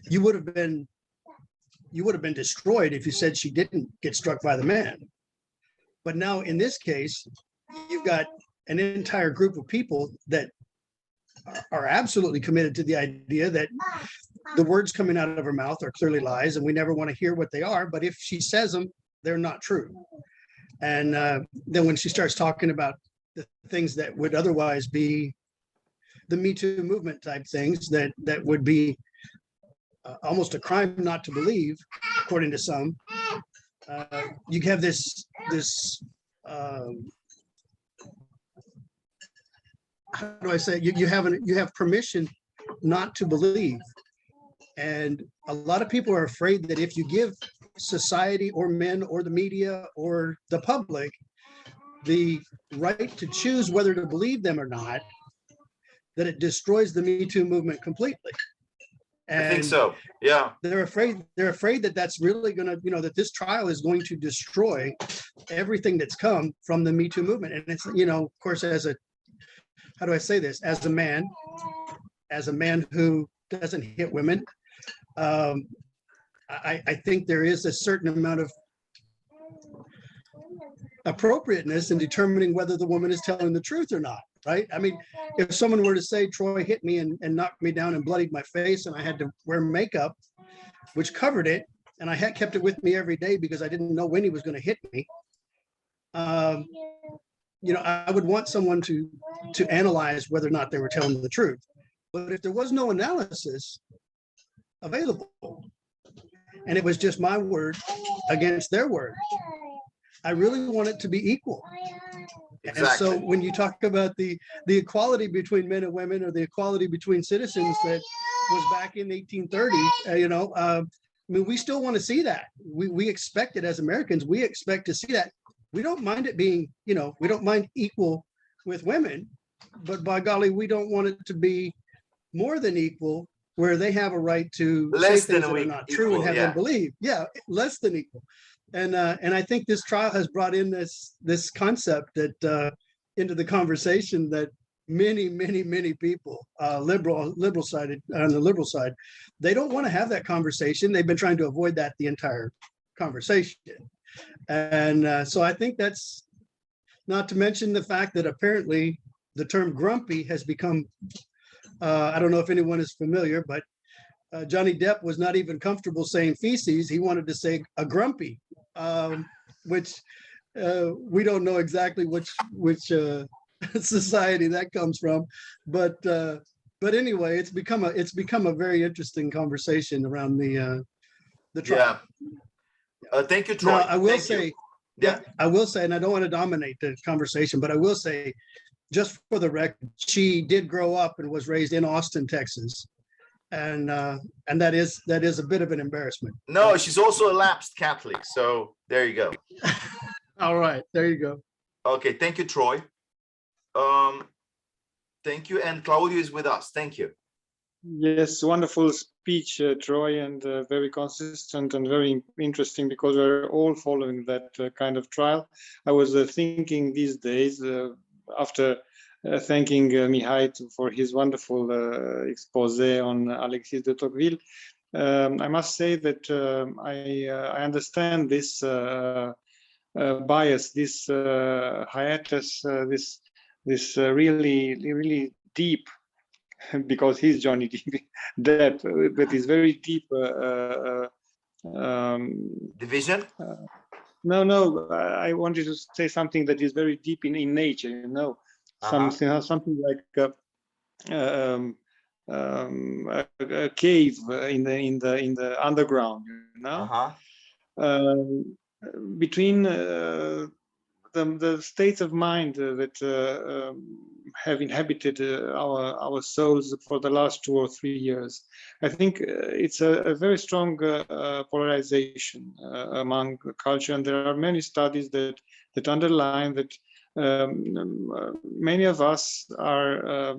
you would have been destroyed if you said she didn't get struck by the man. But now in this case, you've got an entire group of people that are absolutely committed to the idea that the words coming out of her mouth are clearly lies, and we never want to hear what they are. But if she says them, they're not true. And then when she starts talking about the things that would otherwise be the Me Too movement type things that would be almost a crime not to believe, according to some, you have this how do I say, you have permission not to believe. And a lot of people are afraid that if you give society or men or the media or the public the right to choose whether to believe them or not, that it destroys the Me Too movement completely. And I think so. Yeah. They're afraid that that's really going to, that this trial is going to destroy everything that's come from the Me Too movement. And it's, of course, how do I say this? As a man who doesn't hit women, I think there is a certain amount of appropriateness in determining whether the woman is telling the truth or not, right? I mean, if someone were to say Troy hit me and knocked me down and bloodied my face and I had to wear makeup, which covered it, and I had kept it with me every day because I didn't know when he was going to hit me, I would want someone to analyze whether or not they were telling the truth. But if there was no analysis available, and it was just my word against their word, I really want it to be equal. Exactly. And so when you talk about the equality between men and women, or the equality between citizens that was back in 1830, I mean, we still want to see that. We expect it as Americans. We expect to see that. We don't mind it being, we don't mind equal with women, but by golly, we don't want it to be more than equal, where they have a right to say things that are not true and have them believe. Yeah, less than equal. And I think this trial has brought in this concept that into the conversation that many people, liberal sided on the liberal side, they don't want to have that conversation. They've been trying to avoid that the entire conversation. And so I think that's, not to mention the fact that apparently the term grumpy has become, I don't know if anyone is familiar, but Johnny Depp was not even comfortable saying feces. He wanted to say a grumpy, which we don't know exactly which society that comes from, but anyway, it's become a very interesting conversation around the trial. Yeah. Thank you, Troy. Now, I will say, I will say, and I don't want to dominate the conversation, but I will say, just for the record, she did grow up and was raised in Austin, Texas, and that is a bit of an embarrassment. No, she's also a lapsed Catholic, so there you go. All right, there you go. Okay, thank you, Troy. Thank you, and Claudio is with us. Thank you. Yes, wonderful speech, Troy, and very consistent and very interesting, because we're all following that kind of trial. I was thinking these days, after thanking Mihai for his wonderful expose on Alexis de Tocqueville, I must say that I understand this bias, this hiatus, this really deep, because he's Johnny Depp, but he's very deep division. No, I wanted to say something that is very deep in nature, something like a cave in the underground, between the states of mind that have inhabited our souls for the last 2 or 3 years. I think it's a very strong polarization among culture, and there are many studies that underline that many of us are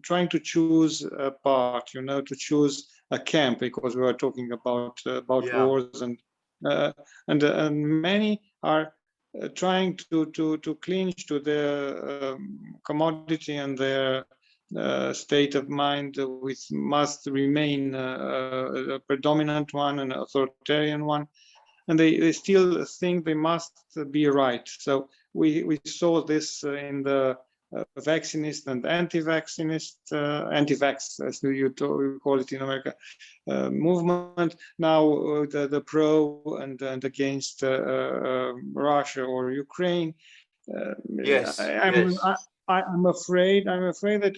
trying to choose a part, to choose a camp, because we are talking about wars, and many are trying to clinch to their commodity and their state of mind, which must remain a predominant one, an authoritarian one, and they still think they must be right. So we saw this in the vaccinist and anti-vaccinist, anti-vax, as you call it in America, movement. Now the pro and against Russia or Ukraine. Yes, I'm afraid that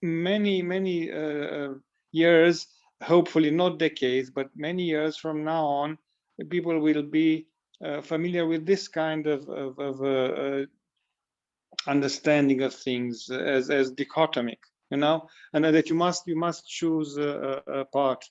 many years, hopefully not decades, but many years from now on, people will be familiar with this kind of understanding of things as dichotomic, and that you must choose a part.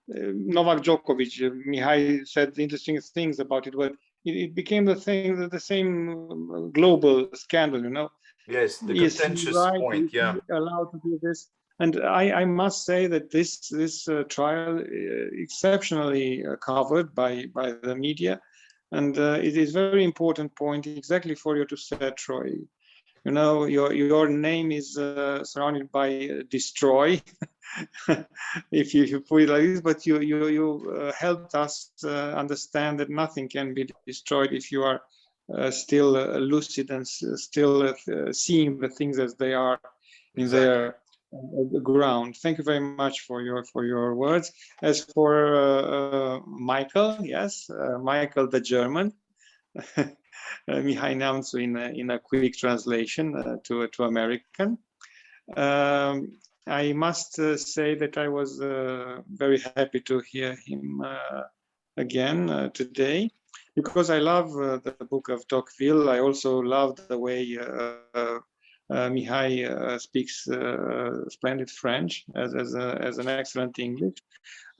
Novak Djokovic, Mihai said interesting things about it, but it became the same global scandal, Yes, the contentious point. Yeah, allowed to do this, and I must say that this trial exceptionally covered by the media, and it is very important point exactly for you to say, Troy. Your name is surrounded by destroy, if you put it like this, but you helped us understand that nothing can be destroyed if you are still lucid and still seeing the things as they are in their ground. Thank you very much for your words. As for Michael, yes, Michael the German. Mihai Neamțu in a quick translation to American. I must say that I was very happy to hear him again today, because I love the book of Tocqueville. I also love the way Mihai speaks splendid French as an excellent English.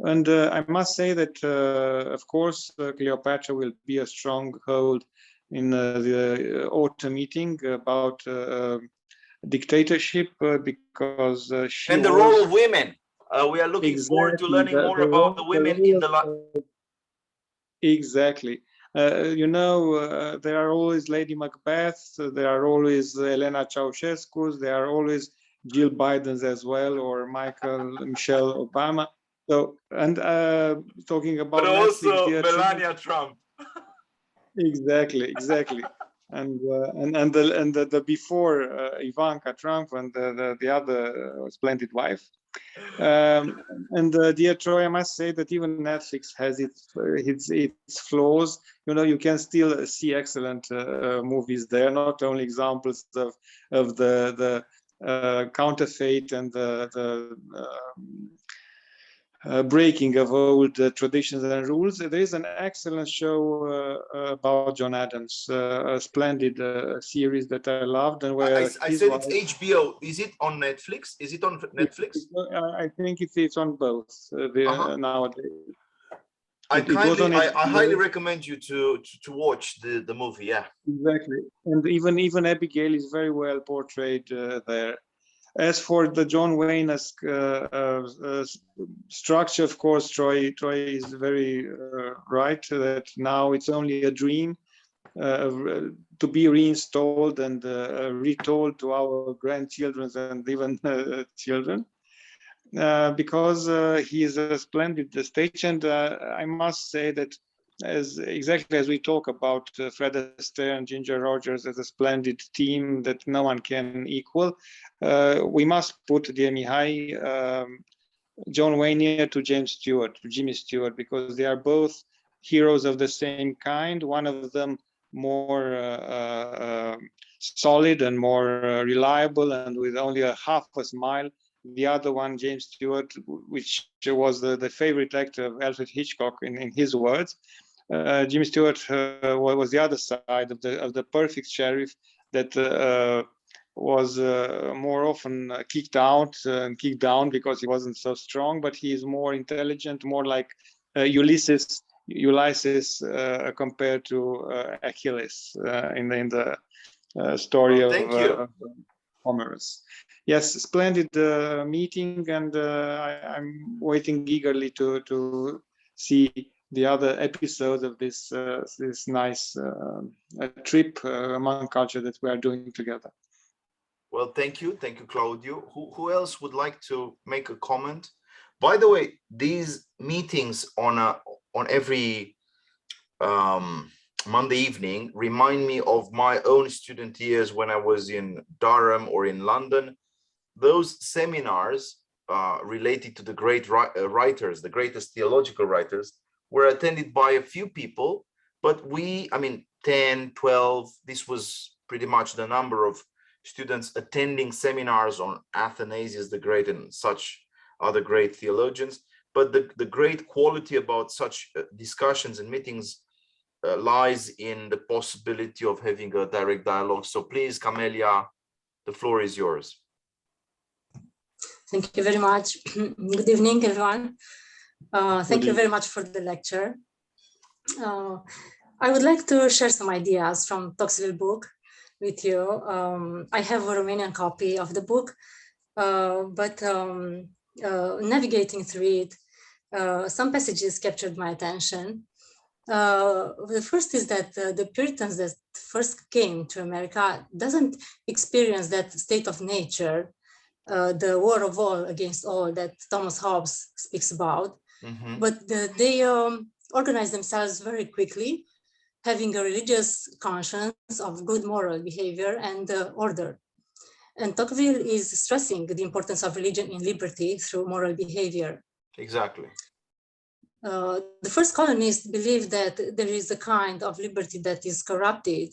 And I must say that, of course, Cleopatra will be a stronghold in the autumn meeting about dictatorship, because she and the role of women. We are looking forward to learning more about the women in the life. Exactly. You know, there are always Lady Macbeth, there are always Elena Ceausescu, there are always Jill Bidens as well, or Michelle Obama. So, and talking about but also Netflix, Melania Trump. Exactly. And the before Ivanka Trump and the other splendid wife. Dear Troy, I must say that even Netflix has its flaws. You know, you can still see excellent movies there, not only examples of the counterfeit and the breaking of old traditions and rules. There is an excellent show about John Adams, a splendid series that I loved, and where I said it's HBO. Is it on Netflix? Is it on Netflix? I think it's on both nowadays. I highly recommend you to watch the movie. Yeah, exactly. And even Abigail is very well portrayed there. As for the John Wayne structure, of course, Troy is very right that now it's only a dream to be reinstalled and retold to our grandchildren and even children, because he is a splendid stage. And I must say that exactly as we talk about Fred Astaire and Ginger Rogers as a splendid team that no one can equal, we must put, dear Mihai, John Wayne near to Jimmy Stewart, because they are both heroes of the same kind. One of them more solid and more reliable and with only a half a smile. The other one, James Stewart, which was the favorite actor of Alfred Hitchcock in his words. Jimmy Stewart was the other side of the perfect sheriff that was more often kicked out and kicked down because he wasn't so strong, but he is more intelligent, more like Ulysses compared to Achilles in the story of Homerus. Yes, splendid meeting, and I'm waiting eagerly to see the other episodes of this nice trip among culture that we are doing together. Well, thank you, Claudio. Who else would like to make a comment? By the way, these meetings on every Monday evening remind me of my own student years when I was in Durham or in London. Those seminars related to the great writers, the greatest theological writers, were attended by a few people, but 10, 12, this was pretty much the number of students attending seminars on Athanasius the Great and such other great theologians. But the great quality about such discussions and meetings lies in the possibility of having a direct dialogue. So please, Camelia, the floor is yours. Thank you very much. Good evening, everyone. Thank you very much for the lecture. I would like to share some ideas from Tocqueville book with you. I have a Romanian copy of the book, but navigating through it, some passages captured my attention. The first is that the Puritans that first came to America doesn't experience that state of nature, the war of all against all that Thomas Hobbes speaks about, but they organize themselves very quickly, having a religious conscience of good moral behavior and order. And Tocqueville is stressing the importance of religion in liberty through moral behavior. Exactly. The first colonists believe that there is a kind of liberty that is corrupted,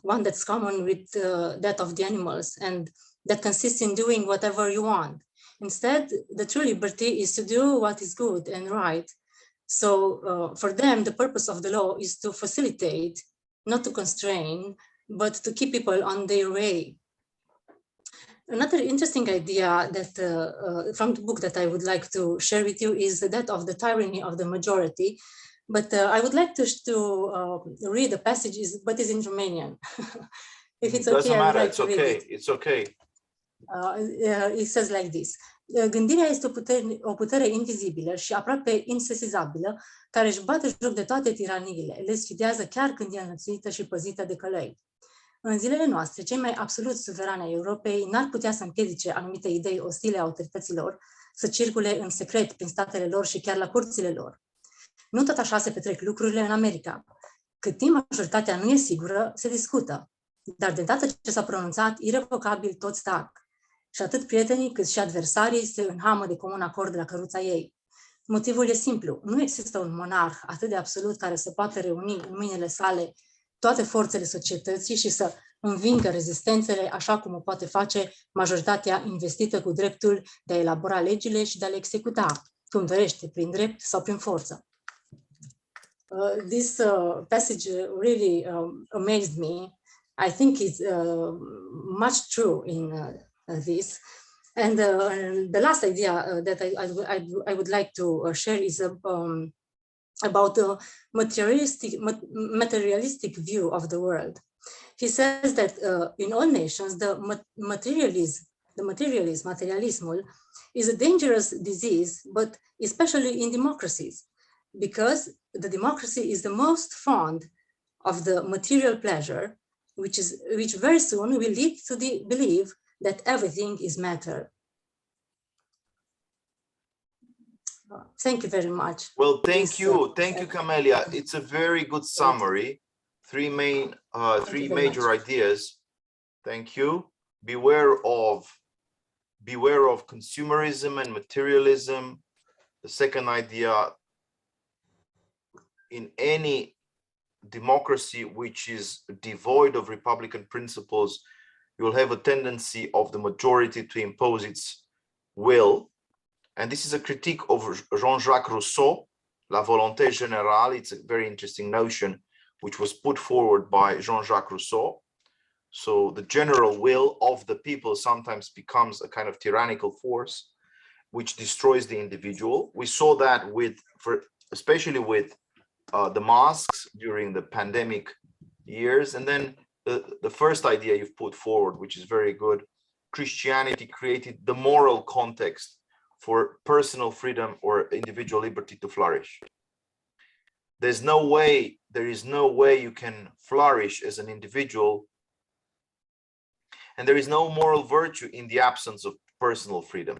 one that's common with that of the animals, and that consists in doing whatever you want. Instead, the true liberty is to do what is good and right. So for them, the purpose of the law is to facilitate, not to constrain, but to keep people on their way. Another interesting idea that from the book that I would like to share with you is that of the tyranny of the majority. But I would like to read a passage, but it's in Romanian. If it's okay, doesn't matter. Like it's okay. It's okay. It says like this. Gândirea este o putere invizibilă și aproape insesizabilă, care își bate joc de toate tiraniile, le sfidează chiar când e înlățuită și păzită de călăi. În zilele noastre, cei mai absolut suverani ai Europei n-ar putea să împiedice anumite idei ostile a autorităților să circule în secret prin statele lor și chiar la curțile lor. Nu tot așa se petrec lucrurile în America. Cât timp majoritatea nu e sigură, se discută. Dar de dată ce s-a pronunțat, irevocabil toți tac. Și atât prietenii cât și adversarii se înhamă de comun acord la căruța ei. Motivul e simplu. Nu există un monarh atât de absolut care să poată reuni în mâinile sale toate forțele societății și să învingă rezistențele așa cum o poate face majoritatea investită cu dreptul de a elabora legile și de a le executa, cum dorește, prin drept sau prin forță. This passage really amazed me. I think it's much true in this. And the last idea that I would like to share is about the materialistic view of the world. He says that in all nations, materialismul, is a dangerous disease, but especially in democracies, because the democracy is the most fond of the material pleasure, which very soon will lead to the belief that everything is matter. Thank you very much. Well, thank you, Camelia. It's a very good summary. Three major ideas. Thank you. Beware of consumerism and materialism. The second idea, in any democracy which is devoid of republican principles, you will have a tendency of the majority to impose its will. And this is a critique of Jean-Jacques Rousseau, La volonté générale. It's a very interesting notion which was put forward by Jean-Jacques Rousseau. So the general will of the people sometimes becomes a kind of tyrannical force which destroys the individual. We saw that especially with the masks during the pandemic years. And then the first idea you've put forward, which is very good, Christianity created the moral context for personal freedom or individual liberty to flourish. There is no way you can flourish as an individual, and there is no moral virtue in the absence of personal freedom.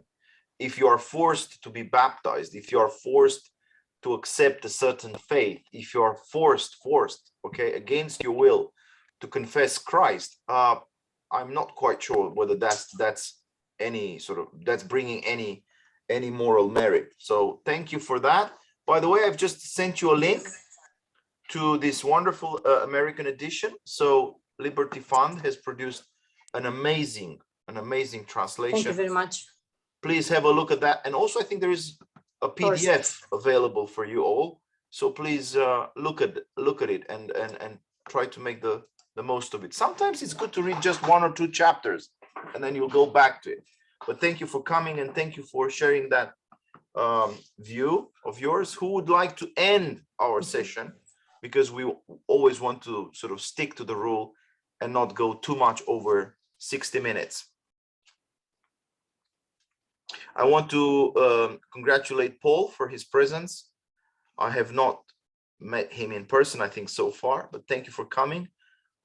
If you are forced to be baptized, if you are forced to accept a certain faith, if you are forced, okay, against your will to confess Christ, I'm not quite sure whether that's bringing any moral merit. So thank you for that. By the way, I've just sent you a link to this wonderful American edition. So Liberty Fund has produced an amazing translation. Thank you very much. Please have a look at that. And also, I think there is a PDF available for you all. So please look at it and try to make the most of it. Sometimes it's good to read just 1 or 2 chapters and then you'll go back to it. But thank you for coming and thank you for sharing that view of yours. Who would like to end our session? Because we always want to sort of stick to the rule and not go too much over 60 minutes. I want to congratulate Paul for his presence. I have not met him in person, I think, so far, but thank you for coming.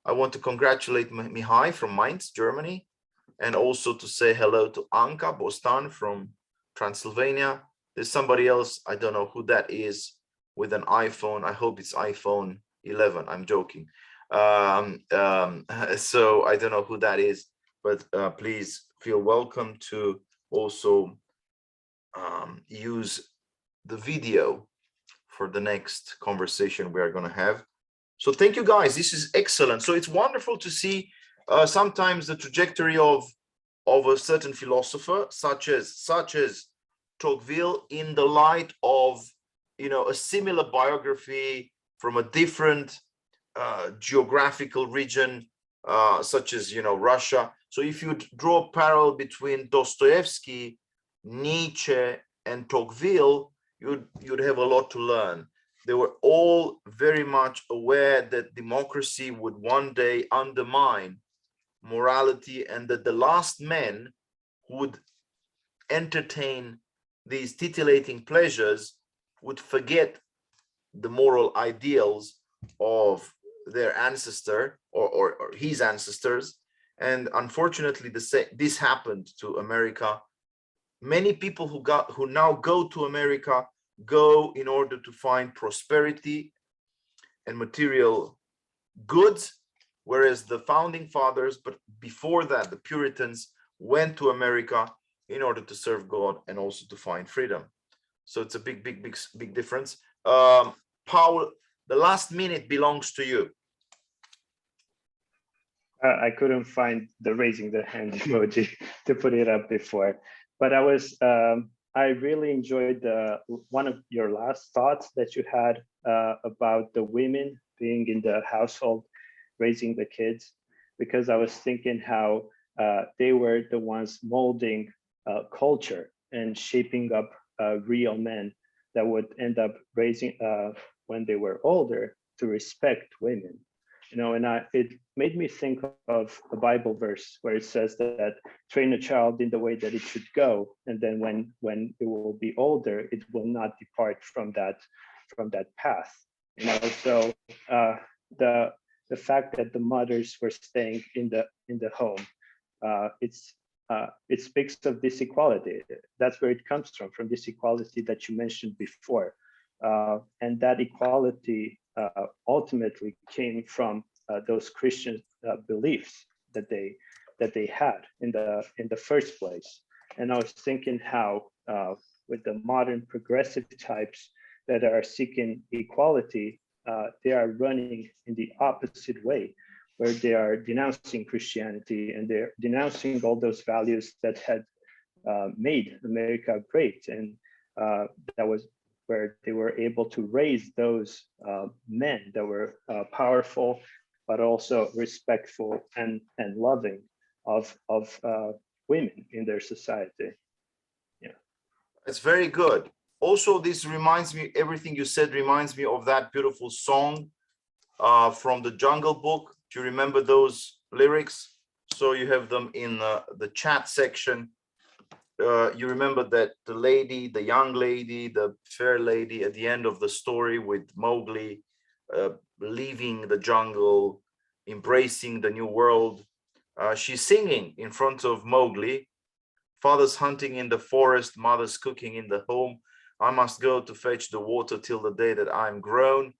I want to congratulate Mihai from Mainz, Germany, and also to say hello to Anka Bostan from Transylvania. There's somebody else, I don't know who that is, with an iPhone. I hope it's iPhone 11. I'm joking. So I don't know who that is, but please feel welcome to also use the video for the next conversation we are going to have. So thank you guys. This is excellent. So it's wonderful to see sometimes the trajectory of of a certain philosopher, such as Tocqueville, in the light of, you know, a similar biography from a different geographical region, such as, you know, Russia. So if you draw a parallel between Dostoevsky, Nietzsche, and Tocqueville, you'd have a lot to learn. They were all very much aware that democracy would one day undermine morality, and that the last men who would entertain these titillating pleasures would forget the moral ideals of their ancestor or his ancestors. And unfortunately, this happened to America. Many people who now go to America go in order to find prosperity and material goods, whereas the founding fathers, but before that, the Puritans, went to America in order to serve God and also to find freedom. So it's a big difference. Paul, the last minute belongs to you. I couldn't find the raising the hand emoji to put it up before, but I really enjoyed one of your last thoughts that you had about the women being in the household raising the kids, because I was thinking how they were the ones molding culture and shaping up real men that would end up raising when they were older to respect women. You know, and it made me think of a Bible verse where it says that train a child in the way that it should go, and then when it will be older, it will not depart from that path. You know, so the fact that the mothers were staying in the home, it speaks of this equality. That's where it comes from this equality that you mentioned before, and that equality ultimately came from those Christian beliefs that they had in the first place. And I was thinking how with the modern progressive types that are seeking equality, they are running in the opposite way, where they are denouncing Christianity and they're denouncing all those values that had made America great, and that was where they were able to raise those men that were powerful, but also respectful and loving of women in their society. Yeah, it's very good. Also, this reminds me, everything you said reminds me of that beautiful song from the Jungle Book. Do you remember those lyrics? So you have them in the chat section. You remember that the lady, the young lady, the fair lady at the end of the story with Mowgli leaving the jungle, embracing the new world. She's singing in front of Mowgli. Father's hunting in the forest, mother's cooking in the home. I must go to fetch the water till the day that I'm grown.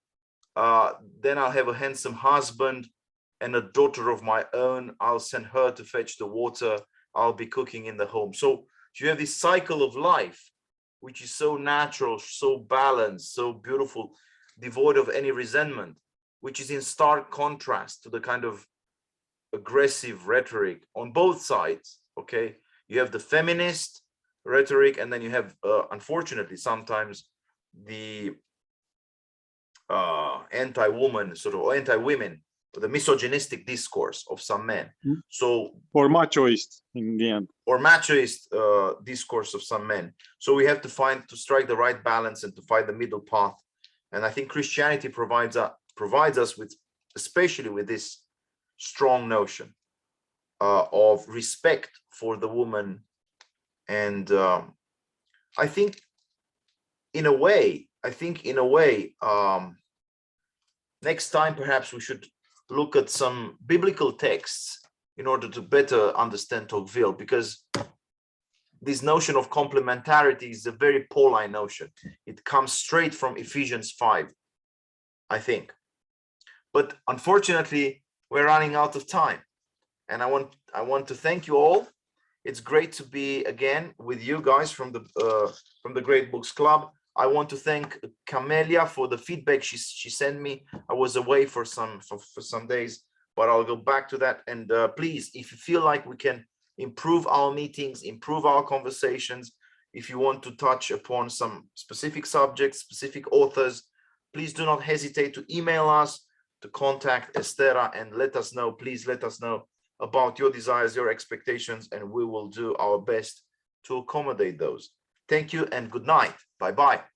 Then I'll have a handsome husband and a daughter of my own. I'll send her to fetch the water. I'll be cooking in the home. So you have this cycle of life, which is so natural, so balanced, so beautiful, devoid of any resentment, which is in stark contrast to the kind of aggressive rhetoric on both sides. Okay, you have the feminist rhetoric, and then you have, unfortunately, sometimes the anti-woman, sort of anti-women, the misogynistic discourse of some men. So, or machoist in the end, or machoist discourse of some men. So we have to strike the right balance and to find the middle path. And I think Christianity provides us with, especially with this strong notion of respect for the woman. And I think in a way, next time perhaps we should look at some biblical texts in order to better understand Tocqueville, because this notion of complementarity is a very Pauline notion. It comes straight from Ephesians 5, I think. But unfortunately, we're running out of time. And I want to thank you all. It's great to be again with you guys from the Great Books Club. I want to thank Camelia for the feedback she sent me. I was away for some days, but I'll go back to that. And please, if you feel like we can improve our meetings, improve our conversations. If you want to touch upon some specific subjects, specific authors, please do not hesitate to email us, to contact Estera, and let us know, please let us know about your desires, your expectations, and we will do our best to accommodate those. Thank you and good night. Bye-bye.